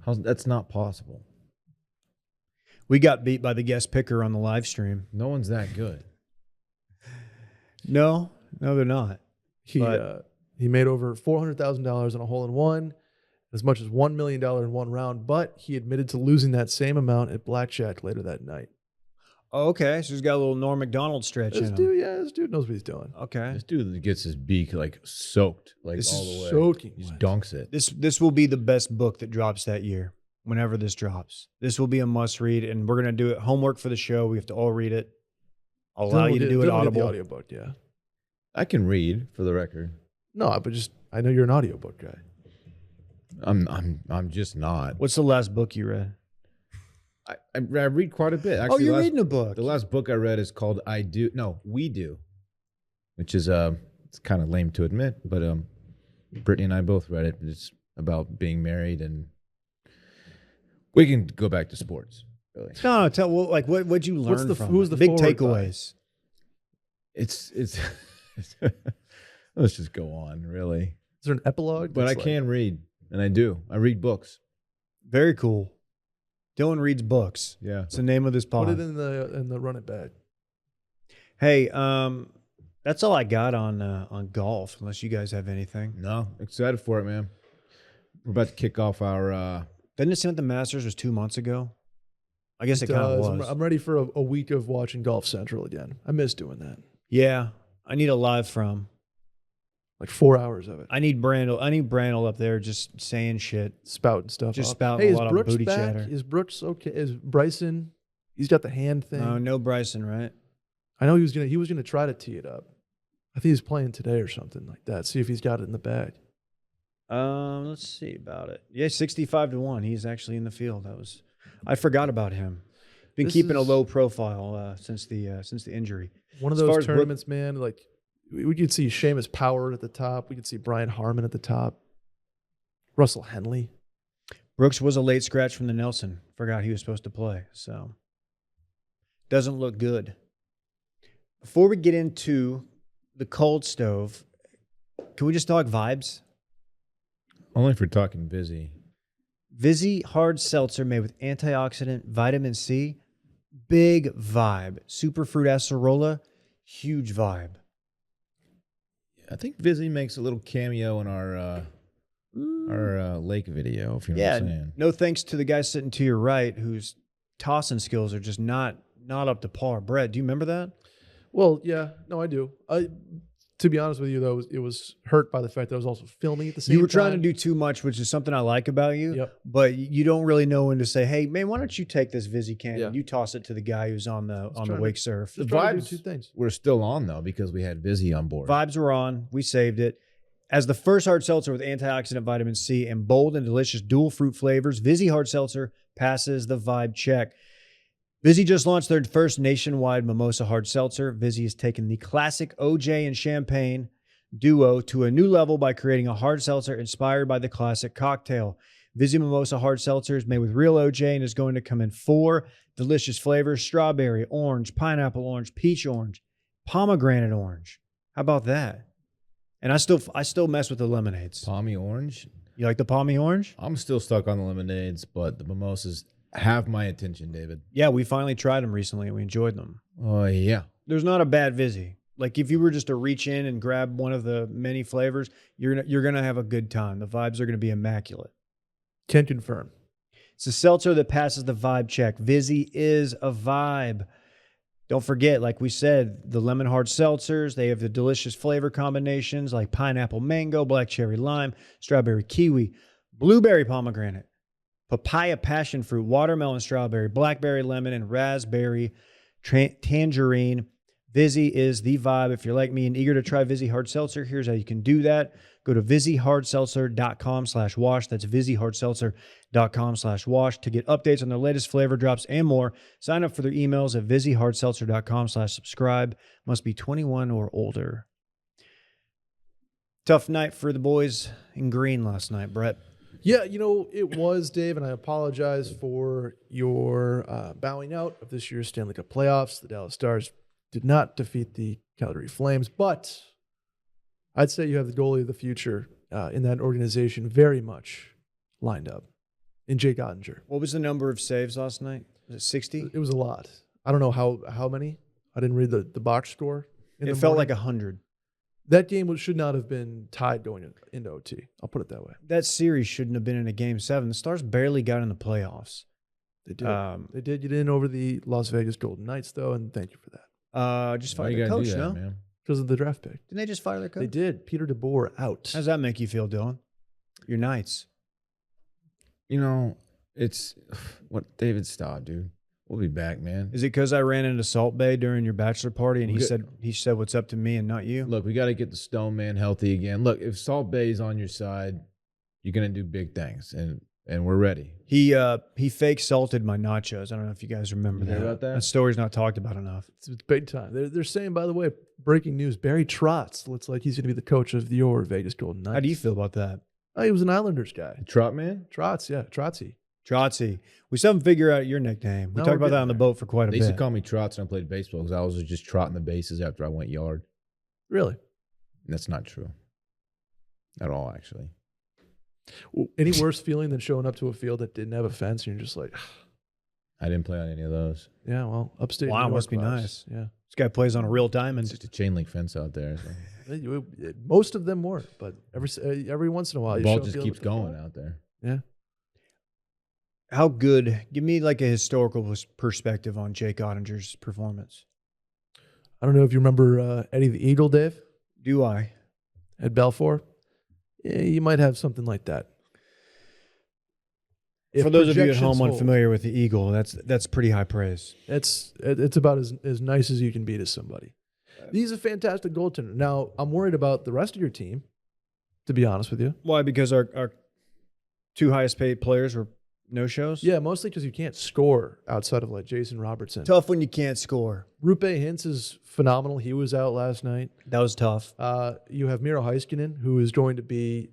That's not possible. We got beat by the guest picker on the live stream. No one's that good. No, they're not. He But- he made over $400,000 on a hole-in-one, as much as $1 million in one round, but he admitted to losing that same amount at blackjack later that night. Oh, okay, so he's got a little Norm Macdonald stretch in him. This dude knows what he's doing. Okay. This dude gets his beak like soaked, like This all is the way. soaking He just wet. dunks it. This will be the best book that drops that year. Whenever this drops, this will be a must read, and we're gonna do it. Homework for the show. We have to all read it. I'll allow you to do it Dylan did audible. the audiobook, yeah. I can read, for the record. No, but just I know you're an audiobook guy. I'm just not. What's the last book you read? I read quite a bit. Actually, You're last- reading a book. The last book I read is called We Do, which is it's kind of lame to admit, but Brittany and I both read it. It's about being married, and we can go back to sports. Really, No, tell what'd you learn What's the- from? who's it? the big forward takeaways? it's let's just go on, really. Is there an epilogue? But I that's like- can read, and I do. I read books. Very cool. Dylan reads books. Yeah. It's the name of this put pod. it in the run it back. Hey, that's all I got on golf. Unless you guys have anything. No, excited for it, man. We're about to kick off our. Didn't it seem like the Masters was 2 months ago? I guess it kind of Does. was. I'm ready for a week of watching Golf Central again. I miss doing that. Yeah, I need a live from. Like 4 hours of it. I need Brandel up there just saying shit. Spouting stuff. Just off. spouting hey, a is lot of Brooks booty back? chatter. Is Brooks okay? Is Bryson? He's got the hand thing. No Bryson, right? I know he was gonna try to tee it up. I think he's playing today or something like that. See if he's got it in the bag. Let's see about it. Yeah, 65-1. He's actually in the field. I forgot about him. Been This keeping a is- low profile since the injury. One of As far those as Brook- tournaments, man. Like we could see Seamus Power at the top. We could see Brian Harmon at the top. Russell Henley. Brooks was a late scratch from the Nelson. Forgot he was supposed to play. So doesn't look good. Before we get into the cold stove, can we just talk vibes? Only if we're talking busy. Vizzy hard seltzer made with antioxidant vitamin C. Big vibe. Superfruit acerola. Huge vibe. I think Vizzy makes a little cameo in our lake video, if you know what I'm saying. No thanks to the guy sitting to your right whose tossing skills are just not up to par. Brett, do you remember that? Well, yeah, no, I do. To be honest with you, though, it was hurt by the fact that I was also filming at the same time. You were trying to do too much, which is something I like about you. Yep. But you don't really know when to say, "Hey, man, why don't you take this Vizzy can Yeah. and you toss it to the guy who's on the trying to- wake surf." The Trying to do vibes two things. We're still on, though, because we had Vizzy on board. Vibes were on. We saved it. As the first hard seltzer with antioxidant vitamin C and bold and delicious dual fruit flavors, Vizzy Hard Seltzer passes the vibe check. Vizzy just launched their first nationwide mimosa hard seltzer. Vizzy has taken the classic OJ and champagne duo to a new level by creating a hard seltzer inspired by the classic cocktail. Vizzy Mimosa Hard Seltzer is made with real OJ and is going to come in 4 delicious flavors: strawberry, orange, pineapple orange, peach orange, pomegranate orange. How about that? And I still mess with the lemonades. Palmy orange. You like the palmy orange? I'm still stuck on the lemonades, but the mimosas have my attention, David. Yeah, we finally tried them recently and we enjoyed them. Oh, yeah. There's not a bad Vizzy. Like if you were just to reach in and grab one of the many flavors, you're gonna have a good time. The vibes are gonna be immaculate. Can confirm. It's a seltzer that passes the vibe check. Vizzy is a vibe. Don't forget, like we said, the lemon hard seltzers, they have the delicious flavor combinations like pineapple mango, black cherry lime, strawberry kiwi, blueberry pomegranate. papaya, passion fruit, watermelon, strawberry, blackberry, lemon, and raspberry tangerine. Vizzy is the vibe. If you're like me and eager to try Vizzy Hard Seltzer, here's how you can do that. Go to VizzyHardSeltzer.com/wash. That's VizzyHardSeltzer.com/wash to get updates on their latest flavor drops and more. Sign up for their emails at VizzyHardSeltzer.com/subscribe. Must be 21 or older. Tough night for the boys in green last night, Brett. Yeah, it was, Dave, and I apologize for your bowing out of this year's Stanley Cup playoffs. The Dallas Stars did not defeat the Calgary Flames, but I'd say you have the goalie of the future in that organization very much lined up in Jake Ottinger. What was the number of saves last night? Was it 60? It was a lot. I don't know how many. I didn't read the box score. It felt like 100. That game should not have been tied going into OT. I'll put it that way. That series shouldn't have been in a Game 7. The Stars barely got in the playoffs. They did. They did. You did over the Las Vegas Golden Knights, though, and thank you for that. Just fired their coach, no? Man? Because of the draft pick. Didn't they just fire their coach? They did. Peter DeBoer out. How's that make you feel, Dylan? Your Knights. It's what David Staub, dude. We'll be back, man. Is it because I ran into Salt Bay during your bachelor party and he said what's up to me and not you? Look, we got to get the Stone Man healthy again. Look, if Salt Bay's on your side, you're gonna do big things, and we're ready. He fake salted my nachos. I don't know if you guys remember You heard that. about that? That story's not talked about enough. It's big time. They're saying, by the way, breaking news: Barry Trotz looks like he's going to be the coach of your Vegas Golden Knights. How do you feel about that? Oh, he was an Islanders guy. Trot Man? Trotz, yeah, Trotzy. Trotsy. We still haven't figured out your nickname. We No, talked we're about that getting on the there. boat for quite a They used to bit. call me Trots when I played baseball because I was just trotting the bases after I went yard. Really? That's not true. At all, actually. Any worse feeling than showing up to a field that didn't have a fence and you're just like, I didn't play on any of those. yeah, well, upstate. Wow, New York must be vibes. nice. Yeah. This guy plays on a real It's diamond. just a chain link fence out there. So. Most of them were, but every once in a while, The you ball show up just the keeps other going ball. out there. Yeah. How good? Give me like a historical perspective on Jake Ottinger's performance. I don't know if you remember Eddie the Eagle, Dave, Do I? at Balfour. Yeah, you might have something like that. If For those of you at projections home hold, unfamiliar with the Eagle, that's pretty high praise. it's about as nice as you can be to somebody. He's a fantastic goaltender. Now, I'm worried about the rest of your team, to be honest with you. Why? Because our two highest paid players were no-shows? Yeah, mostly because you can't score outside of like Jason Robertson. Tough when you can't score. Rupe Hintz is phenomenal. He was out last night. That was tough. You have Miro Heiskanen, who is going to be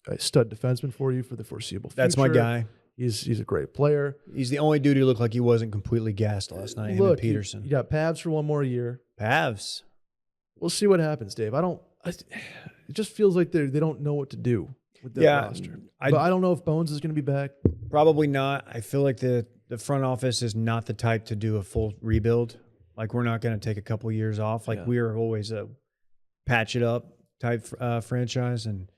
a stud defenseman for you for the foreseeable future. That's my guy. He's a great player. He's the only dude who looked like he wasn't completely gassed last night. Him and Look, Peterson. you got Pavs for one more year. Pavs. We'll see what happens, Dave. It just feels like they don't know what to do with their roster. But I don't know if Bones is going to be back. Probably not. I feel like the front office is not the type to do a full rebuild. Like, we're not going to take a couple years off. Like, we are always a patch it up type franchise. And,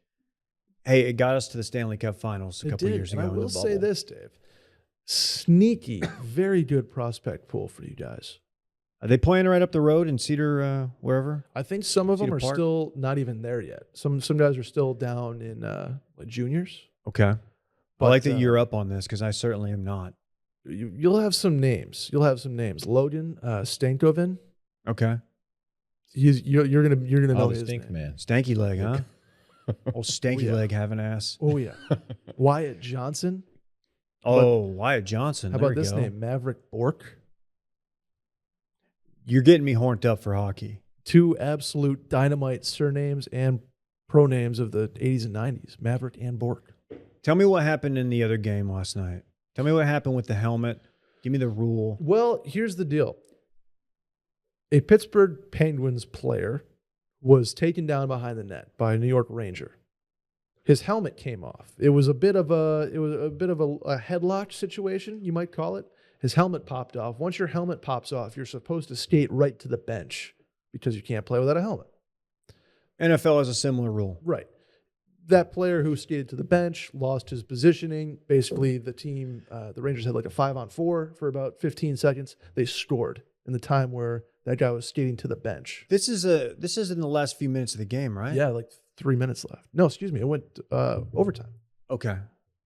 hey, it got us to the Stanley Cup Finals a couple years ago. And I in the will say bubble. this, Dave. Sneaky, very good prospect pool for you guys. Are they playing right up the road in Cedar, wherever? I think some of them Cedar are Park? still not even there yet. Some guys are still down in like juniors. Okay. But, I like that you're up on this because I certainly am not. You'll have some names. Logan Stankoven. Okay. You're gonna know the his stink name. man. Stanky leg, huh? Old stanky yeah. leg having ass. Oh yeah, Wyatt Johnson. Oh, Wyatt Johnson. How There about we this go. name, Maverick Bork? You're getting me horned up for hockey. Two absolute dynamite surnames and pronames of the 80s and 90s, Maverick and Bork. Tell me what happened in the other game last night. Tell me what happened with the helmet. Give me the rule. Well, here's the deal. A Pittsburgh Penguins player was taken down behind the net by a New York Ranger. His helmet came off. It was a bit of a headlock situation, you might call it. His helmet popped off. Once your helmet pops off, you're supposed to skate right to the bench because you can't play without a helmet. NFL has a similar rule. Right. That player who skated to the bench lost his positioning. Basically, the team, the Rangers had like a 5-on-4 for about 15 seconds. They scored in the time where that guy was skating to the bench. This is in the last few minutes of the game, right? Yeah, like 3 minutes left. No, excuse me. It went overtime. Okay.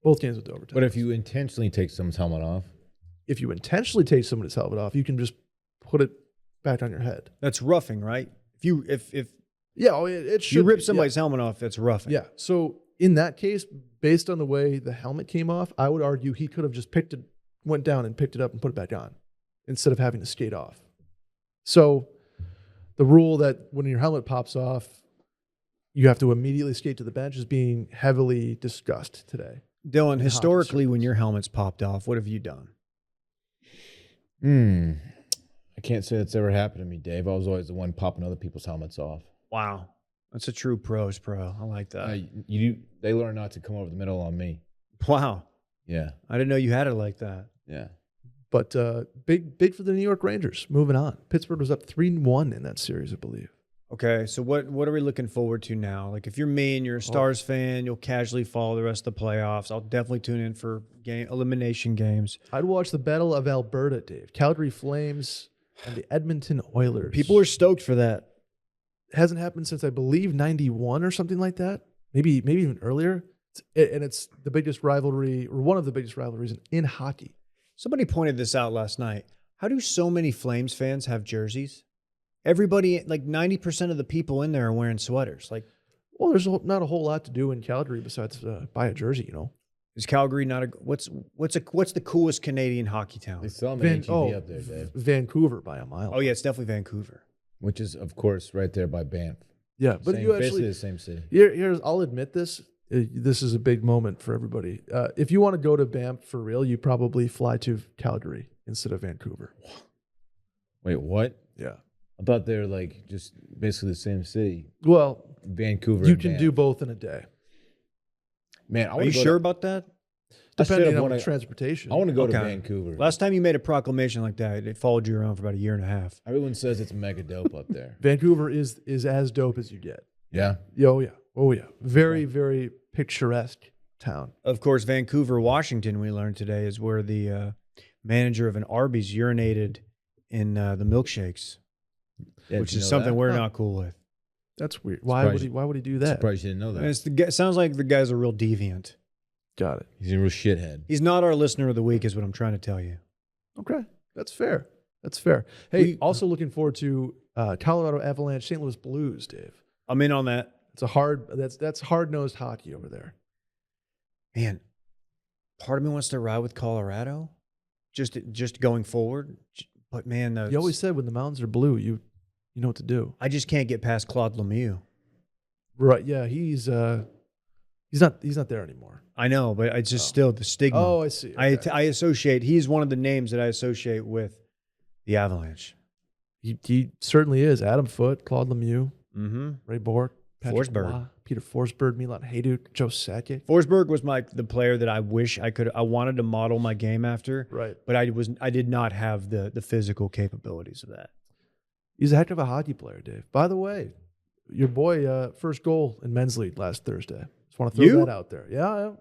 Both games went to overtime. But if you intentionally take someone's helmet off, if you intentionally take somebody's helmet off, you can just put it back on your head. That's roughing, right? If Yeah, it should you rip be, somebody's helmet off, that's roughing. Yeah. So in that case, based on the way the helmet came off, I would argue he could have just went down and picked it up and put it back on instead of having to skate off. So the rule that when your helmet pops off, you have to immediately skate to the bench is being heavily discussed today. Dylan, In historically, hockey when circles. your helmet's popped off, what have you done? I can't say that's ever happened to me, Dave. I was always the one popping other people's helmets off. Wow. That's a true pro's pro. I like that. They learn not to come over the middle on me. Wow. Yeah, I didn't know you had it like that. yeah. But big for the New York Rangers. Moving on. Pittsburgh was up 3-1 in that series, I believe. Okay, so what are we looking forward to now? Like, if you're me and you're a Stars fan, you'll casually follow the rest of the playoffs. I'll definitely tune in for elimination games. I'd watch the Battle of Alberta, Dave. Calgary Flames and the Edmonton Oilers. People are stoked for that. It hasn't happened since, I believe, 91 or something like that. Maybe even earlier. It's the biggest rivalry, or one of the biggest rivalries in hockey. Somebody pointed this out last night. How do so many Flames fans have jerseys? Everybody, like 90% of the people in there are wearing sweaters. Like, Well, there's not a whole lot to do in Calgary besides buy a jersey, you know. is Calgary not a what's the coolest Canadian hockey They town? sell them an ATV up there, Dave, Vancouver by a mile. Oh yeah, it's definitely Vancouver. which is, of course, right there by Banff. Yeah, but you Basically actually the same city. here's I'll admit this. This is a big moment for everybody. If you want to go to Banff for real, you probably fly to Calgary instead of Vancouver. Wait, what? Yeah. I thought they were like just basically the same city. Well, Vancouver. you and can Banff. do both in a day, Man, I Are wanna you go sure to- about that? I straight depending up on wanna- transportation. I want to go to Okay. Vancouver. Last time you made a proclamation like that, it followed you around for about a year and a half. Everyone says it's mega dope up there. Vancouver is as dope as you get. Yeah. Oh yeah. Very very picturesque town. Of course, Vancouver, Washington, we learned today, is where the manager of an Arby's urinated in the milkshakes, Yeah, which did you is know something that? we're Huh. not cool with. That's weird. Surprised Why would he do that? Surprised you didn't know that. And it sounds like the guy's a real deviant. Got it. He's a real shithead. He's not our listener of the week, is what I'm trying to tell you. Okay. That's fair. That's fair. Hey, We- also looking forward to Colorado Avalanche, St. Louis Blues, Dave. I'm in on that. It's that's hard-nosed hockey over there. Man, part of me wants to ride with Colorado, just going forward. But man, You always said when the mountains are blue, you know what to do. I just can't get past Claude Lemieux. Right. Yeah, he's not there anymore. I know, but it's just still the stigma. Oh, I see. Okay. I associate. He's one of the names that I associate with the Avalanche. He certainly is. Adam Foote, Claude Lemieux, Mm-hmm. Ray Bourque, Patrick Forsberg. Roy, Peter Forsberg, Milan Hajduk, Joe Sakic. Forsberg was the player that I wish I wanted to model my game after, Right. but I did not have the physical capabilities of that. He's a heck of a hockey player, Dave. By the way, your boy first goal in men's league last Thursday. Just want to throw You? that out there. Yeah.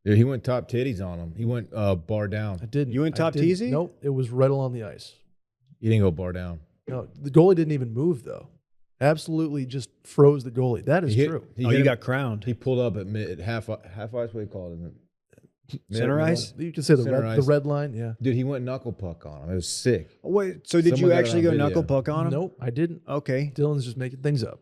Dude, he went top titties on him. He went bar down. I didn't. You went I top didn't- teasy? Nope. It was right along the ice. He didn't go bar down. No, the goalie didn't even move though. Absolutely, just froze the goalie. That is He hit- true. He Oh, hit you him- got crowned. He pulled up at half ice. What do you call it? Center Mid- ice? You can say the Center red, ice. the red line. Yeah. Dude, he went knuckle puck on him. It was sick. Oh, wait, so did Someone you got it actually on go video. knuckle puck on him? Nope, I didn't. Okay. Dylan's just making things up.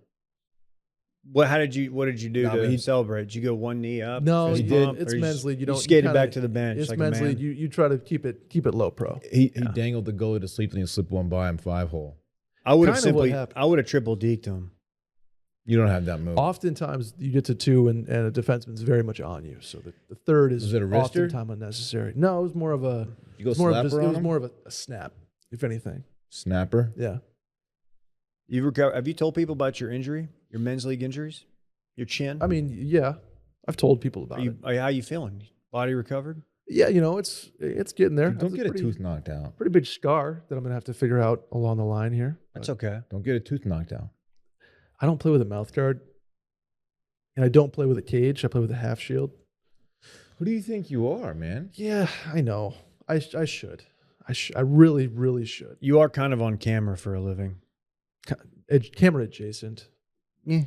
What did you do No, to but he- celebrate? Did you go one knee up? No, fist he bump, did. It's or you men's just- league. You You don't. skated kinda- back to the bench It's like men's a man. league. You try to keep it low pro. He dangled the goalie to sleep and he slipped one by him 5-hole. I would have Kinda what simply, happened. I would have triple deked him. You don't have that move. Oftentimes you get to two and a defenseman's very much on you. So the third is Was it a wrister? oftentimes unnecessary. No, it was more of a. You go More of slapper just, it on was him? more of a snap, if anything. Snapper? Yeah. Have you told people about your injury, your men's league injuries, your chin? I mean, yeah, I've told people about it. How you feeling? Body recovered? Yeah, it's getting there. Dude, don't That's get a pretty, tooth knocked out. Pretty big scar that I'm gonna have to figure out along the line here. That's But okay. Don't get a tooth knocked out. I don't play with a mouth guard, and I don't play with a cage. I play with a half shield. Who do you think you are, man? Yeah, I know. I should. I really, really should. You are kind of on camera for a living. Camera adjacent. Yeah.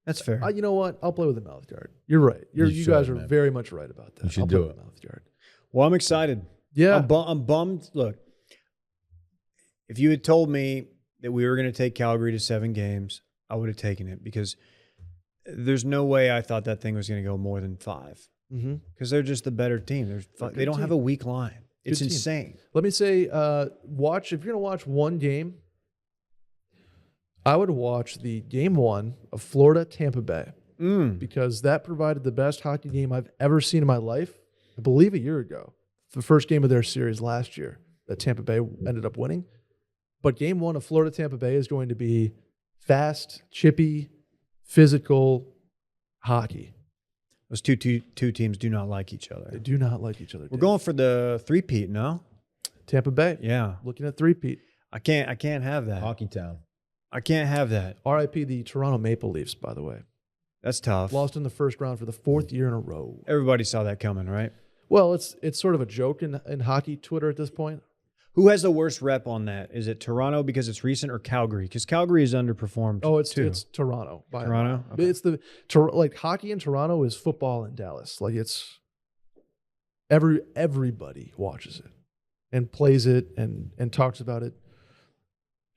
That's fair. You know what? I'll play with the mouth guard. You're right. You should, guys are man. very much right about that. You should I'll do play it. with the mouth guard. Well, I'm excited. Yeah. I'm bummed. Look, if you had told me that we were going to take Calgary to 7 games, I would have taken it because there's no way I thought that thing was going to go more than 5 because they're just the better team. They don't have a weak line. It's Good team. insane. Let me say, if you're going to watch one game, I would watch the game 1 of Florida-Tampa Bay because that provided the best hockey game I've ever seen in my life, I believe a year ago. The first game of their series last year that Tampa Bay ended up winning. But game 1 of Florida-Tampa Bay is going to be fast, chippy, physical hockey. Those two teams do not like each other. They do not like each other. We're going for the 3-peat, no? Tampa Bay. Yeah. Looking at 3-peat. I can't have that. Hockey Town. I can't have that. RIP the Toronto Maple Leafs, by the way. That's tough. Lost in the first round for the 4th year in a row. Everybody saw that coming, right? Well, it's sort of a joke in hockey Twitter at this point. Who has the worst rep on that? Is it Toronto because it's recent or Calgary? Because Calgary is underperformed. Oh, it's too. it's Toronto. Toronto? Okay. It's like hockey in Toronto is football in Dallas. Like it's everybody watches it and plays it and talks about it.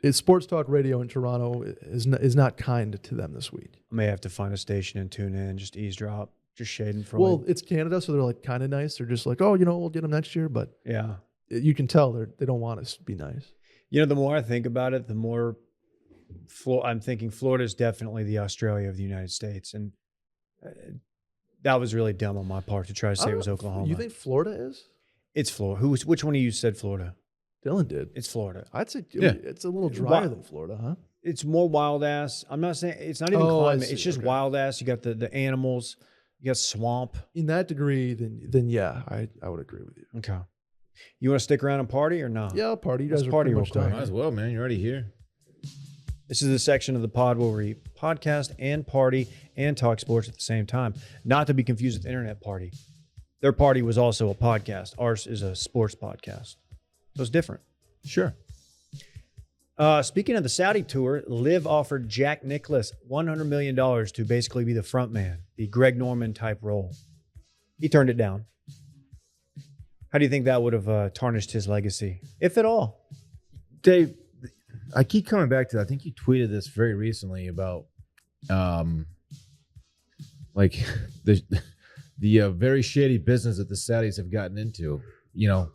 It's sports talk radio in Toronto is not kind to them this week. I may have to find a station and tune in, just eavesdrop, just shading for Well, it's Canada, so they're like kind of nice. They're just like, oh, we'll get them next year, but yeah. you can tell they don't want us to be nice. The more I think about it, the more I'm thinking Florida is definitely the Australia of the United States. And that was really dumb on my part to try to say it was Oklahoma. You think Florida is? It's Florida. Which one of you said Florida? Dylan did. It's Florida. I'd say Yeah. it's a little drier than Florida, huh? It's more wild ass. I'm not saying it's not even Oh, I climate. see. It's just Okay. wild ass. You got the animals. You got swamp. In that degree, then yeah, I would agree with you. Okay. You want to stick around and party or not? Yeah, I'll party. You Let's guys are party pretty real much quick. done. Might as well, man. You're already here. This is the section of the pod where we podcast and party and talk sports at the same time. Not to be confused with Internet Party. Their party was also a podcast. Ours is a sports podcast. So it's different. Sure. Speaking of the Saudi tour, Liv offered Jack Nicklaus $100 million to basically be the front man, the Greg Norman type role. He turned it down. How do you think that would have tarnished his legacy, if at all? Dave, I keep coming back to, I think you tweeted this very recently about like the very shady business that the Saudis have gotten into,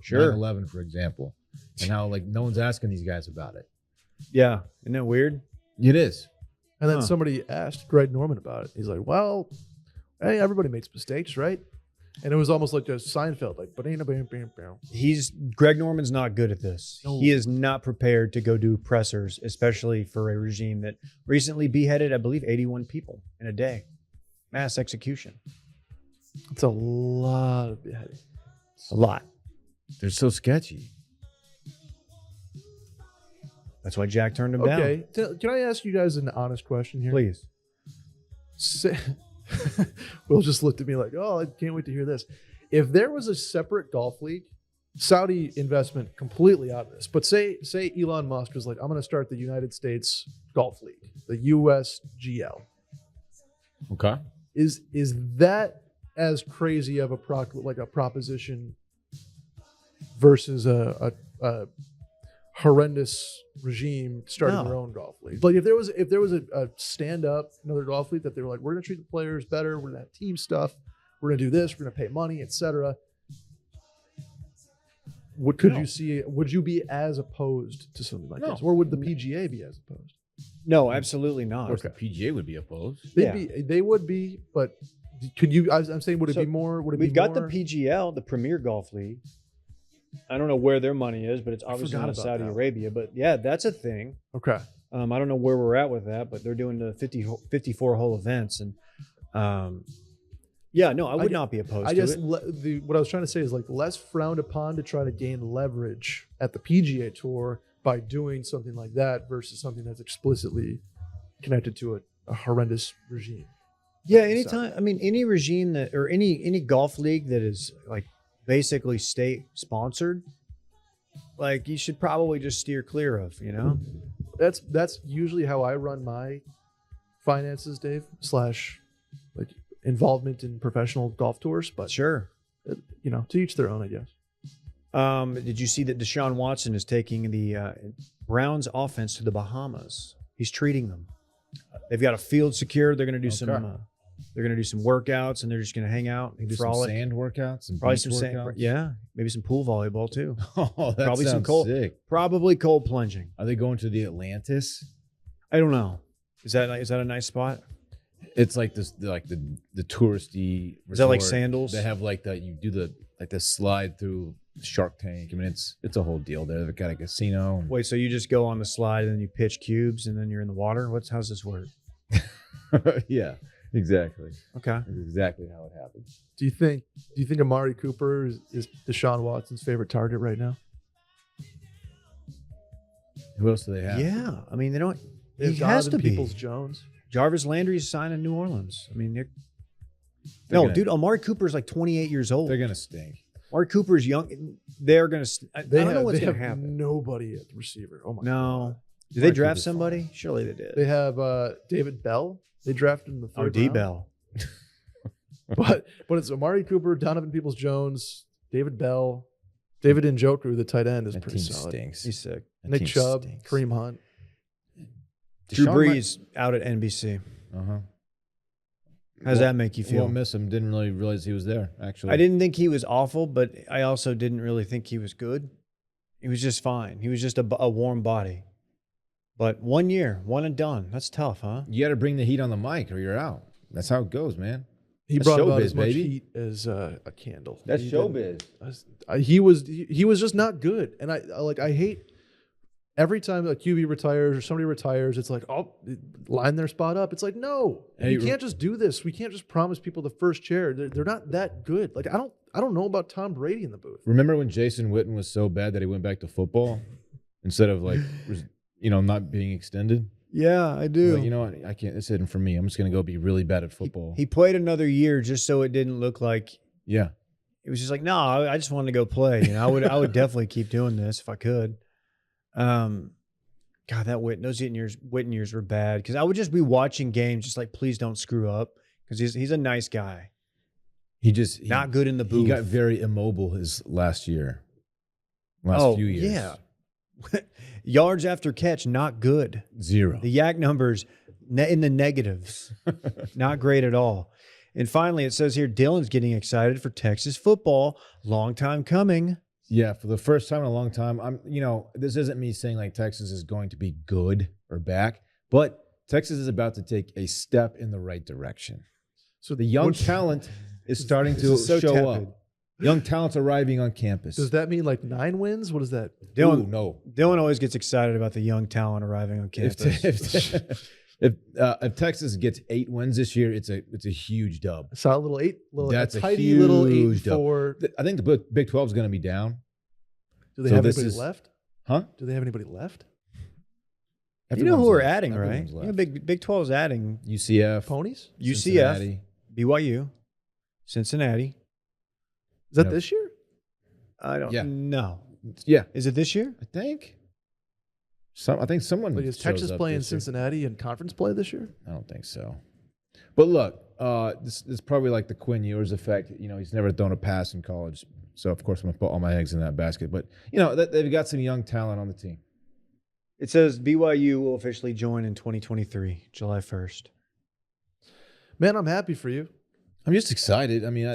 Sure. 9/11, for example, and how like no one's asking these guys about it. Yeah. Isn't that weird? It is. And then Huh. somebody asked Greg Norman about it. He's like, well, hey, everybody makes mistakes, right? And it was almost like a Seinfeld, like, but ain't a bam, bam, bam. Greg Norman's not good at this. No. He is not prepared to go do pressers, especially for a regime that recently beheaded, I believe, 81 people in a day. Mass execution. It's a lot of beheading. A lot. They're so sketchy. That's why Jack turned him down. Okay, can I ask you guys an honest question here? Please. Will just looked at me like, oh, I can't wait to hear this. If there was a separate golf league, Saudi investment completely out of this, but say Elon Musk was like, I'm going to start the United States Golf League, the USGL. Okay. Is that as crazy of a proposition versus a horrendous regime starting No. their own golf league? Like if there was a stand up another golf league that they were like, we're gonna treat the players better, we're gonna have team stuff, we're gonna do this, we're gonna pay money, etc. Would you be as opposed to something like No. this, or would the PGA be as opposed? No, absolutely not. Of course, the PGA would be opposed. They would be, but could you? I'm saying, would it So, be more? Would it We've be got more? the PGL, the Premier Golf League. I don't know where their money is, but it's obviously forgot not about Saudi that. Arabia. But yeah, that's a thing. Okay. I don't know where we're at with that, but they're doing the 54 hole events, and yeah, no, I would not be opposed I to guess it. what I was trying to say is like less frowned upon to try to gain leverage at the PGA Tour by doing something like that versus something that's explicitly connected to a horrendous regime. Yeah, anytime. I mean, any regime that or any golf league that is like basically state sponsored, like you should probably just steer clear of. That's usually how I run my finances, Dave, / like involvement in professional golf tours, but Sure. To each their own, I guess. Did you see that Deshaun Watson is taking the Browns offense to the Bahamas? He's treating them. They've got a field secured. They're going to do some. They're going to do some workouts, and they're just going to hang out and do frolic. some sand workouts, and Probably beach some workouts. sand. Yeah, maybe some pool volleyball too. Oh, that Probably some sounds cold. sick. Probably cold plunging. Are they going to the Atlantis? I don't know. Is that a nice spot? It's like this, like the touristy. Is that like resort. Sandals? They have like you do the slide through Shark Tank. I mean, it's a whole deal there. They've got a casino. Wait, so you just go on the slide and then you pitch cubes and then you're in the water? How's this work? Yeah, exactly. Okay. That's exactly how it happens. Do you think Amari Cooper is Deshaun Watson's favorite target right now? Who else do they have? Yeah, I mean they don't. They have He has to Donovan be. Peoples-Jones. Jarvis Landry's signed in New Orleans. I mean, They're no, gonna- dude, Amari Cooper's like 28 years old. They're gonna stink. Amari Cooper's young. They're gonna. I don't know what's they gonna have happen. nobody at the receiver. Oh my god. No, did they Amari draft Cooper's somebody? fine. Surely they did. They have David Bell. They drafted him in the third Oh, D round. Bell. But it's Amari Cooper, Donovan Peoples-Jones, David Bell, David Njoku, the tight end, is That pretty team solid. stinks. He's sick. That Nick team Chubb, stinks. Kareem Hunt. Drew Deshaun Brees out at NBC. Uh-huh. How does that make you feel? Won't miss him. Didn't really realize he was there, actually. I didn't think he was awful, but I also didn't really think he was good. He was just fine. He was just a warm body. But 1 year, one and done. That's tough, huh? You got to bring the heat on the mic or you're out. That's how it goes, man. He That's brought about showbiz, as much baby. heat as a candle. That's He showbiz. didn't- He was just not good, and I hate every time a QB retires or somebody retires. It's like, oh, line their spot up. It's like, no, Hey, you can't just do this. We can't just promise people the first chair. They're not that good. Like I don't know about Tom Brady in the booth. Remember when Jason Witten was so bad that he went back to football instead of not being extended? Yeah, I do. Like, you know what? I can't. This isn't for me. I'm just going to go be really bad at football. He played another year just so it didn't look like Yeah. it was just like, no, I just wanted to go play. I would definitely keep doing this if I could. God, those Witten years were bad because I would just be watching games just like, please don't screw up because he's a nice guy. He Not good in the booth. He got very immobile his last year. Few years. Yeah. Yards after catch, not good. 0. The yak numbers in the negatives. Not great at all. And finally, it says here, Dylan's getting excited for Texas football. Long time coming. Yeah, for the first time in a long time. This isn't me saying like Texas is going to be good or back, but Texas is about to take a step in the right direction. So The young talent is starting to This is so show tepid. up. Young talent's arriving on campus. Does that mean like 9 wins? What is that? Dylan, Ooh, no. Dylan always gets excited about the young talent arriving on campus. If Texas gets 8 wins this year, it's a huge dub. I saw a little That's a tidy little huge dub. 8-4. I think the Big 12 is going to be down. Do they So have this anybody is- left? Huh? Do they have anybody left? You know who we're Everyone's left. adding, right? Everyone's You know, left. Big 12 is adding UCF, Ponies? UCF, Cincinnati. BYU, Cincinnati. Is that No. this year? I don't know. Yeah, Is it this year? I think. I think someone Like, is shows Texas up playing this year. Cincinnati in conference play this year? I don't think so. But look, this is probably like the Quinn Ewers effect. He's never thrown a pass in college, so of course I'm gonna put all my eggs in that basket. But they've got some young talent on the team. It says BYU will officially join in 2023, July 1st. Man, I'm happy for you. I'm just excited. I mean,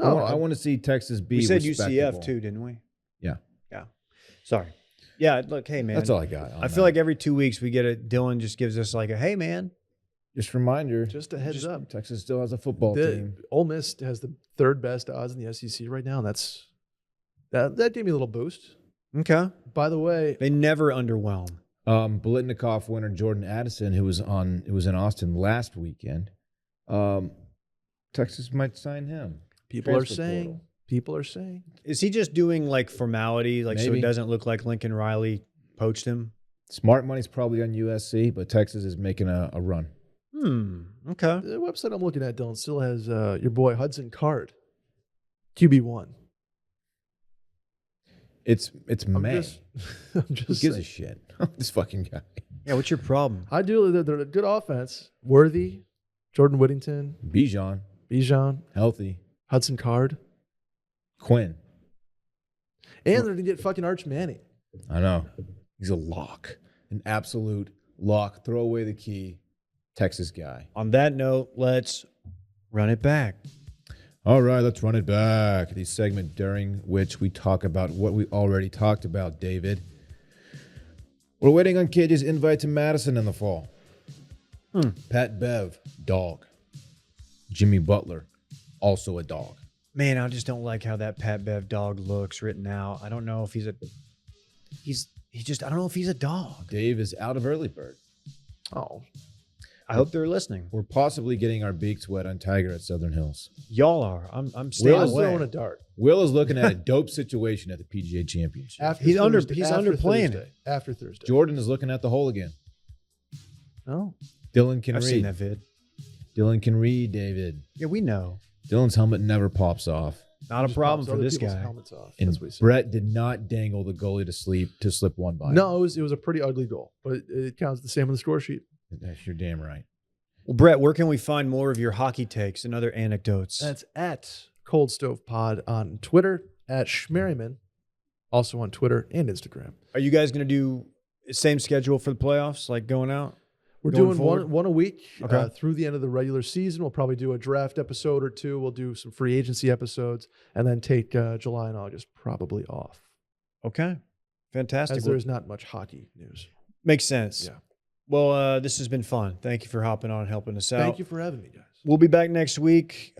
I want to see Texas be. We said respectable. UCF too, didn't we? Yeah. Yeah. Sorry. Yeah, look, hey, man. That's all I got. I feel like every 2 weeks we get a Dylan just gives us like a, hey, man. just reminder. Just a heads up. Texas still has a football team. Ole Miss has the 3rd best odds in the SEC right now. And that gave me a little boost. Okay. By the way, They never underwhelm. Biletnikoff winner Jordan Addison, who was in Austin last weekend. Texas might sign him. people are Transfer saying, portal. Is he just doing like formality, like so Maybe. it doesn't look like Lincoln Riley poached him? Smart money's probably on USC, but Texas is making a run. Okay. the website I'm looking at, Dylan, still has your boy Hudson Card, QB1. It's May. I'm Who just gives saying. a shit? This fucking guy. Yeah, what's your problem? I do. They're a good offense. Worthy, Jordan Whittington, Bijan, Bijan, healthy. Hudson Card, Quinn. and they're gonna get fucking Arch Manning. I know. He's a lock. An absolute lock. Throw away the key. Texas guy. On that note, let's run it back. All right, let's run it back. The segment during which we talk about what we already talked about, David. We're waiting on KJ's invite to Madison in the fall. Pat Bev, dog. Jimmy Butler, also a dog. Man, I just don't like how that Pat Bev dog looks written out. I don't know if I don't know if he's a dog. Dave is out of early bird. Oh, I hope they're listening. We're possibly getting our beaks wet on Tiger at Southern Hills. Y'all are. I'm I staying was away. throwing a dart. Will is looking at a dope situation at the PGA Championship. After He's Thursday, underplaying Thursday, it. after Thursday. Jordan is looking at the hole again. No, Dylan can I've read. seen that vid. Dylan can read, David. Yeah, we know. Dylan's helmet never pops off. Not a Just problem pops for other this people's guy. helmets off. And That's what he said. Brett did not dangle the goalie to slip one by. No, it was a pretty ugly goal, but it counts the same on the score sheet. You're damn right. Well, Brett, where can we find more of your hockey takes and other anecdotes? That's at Cold Stove Pod on Twitter, at Schmerryman, also on Twitter and Instagram. Are you guys going to do the same schedule for the playoffs, like going out? We're Going doing forward? one a week Okay. through the end of the regular season. We'll probably do a draft episode or two. We'll do some free agency episodes, and then take July and August probably off, Okay. Fantastic. as there's not much hockey news. Makes sense. Yeah. Well, this has been fun. Thank you for hopping on and helping us out. Thank you for having me, guys. We'll be back next week,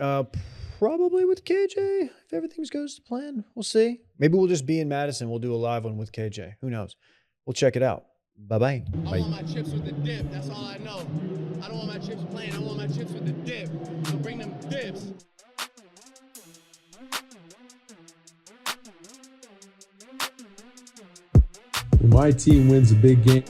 probably with KJ, if everything goes to plan. We'll see. Maybe we'll just be in Madison. We'll do a live one with KJ. Who knows? We'll check it out. Bye-bye. I want my chips with the dip. That's all I know. I don't want my chips plain. I want my chips with the dip. So bring them dips. When my team wins a big game,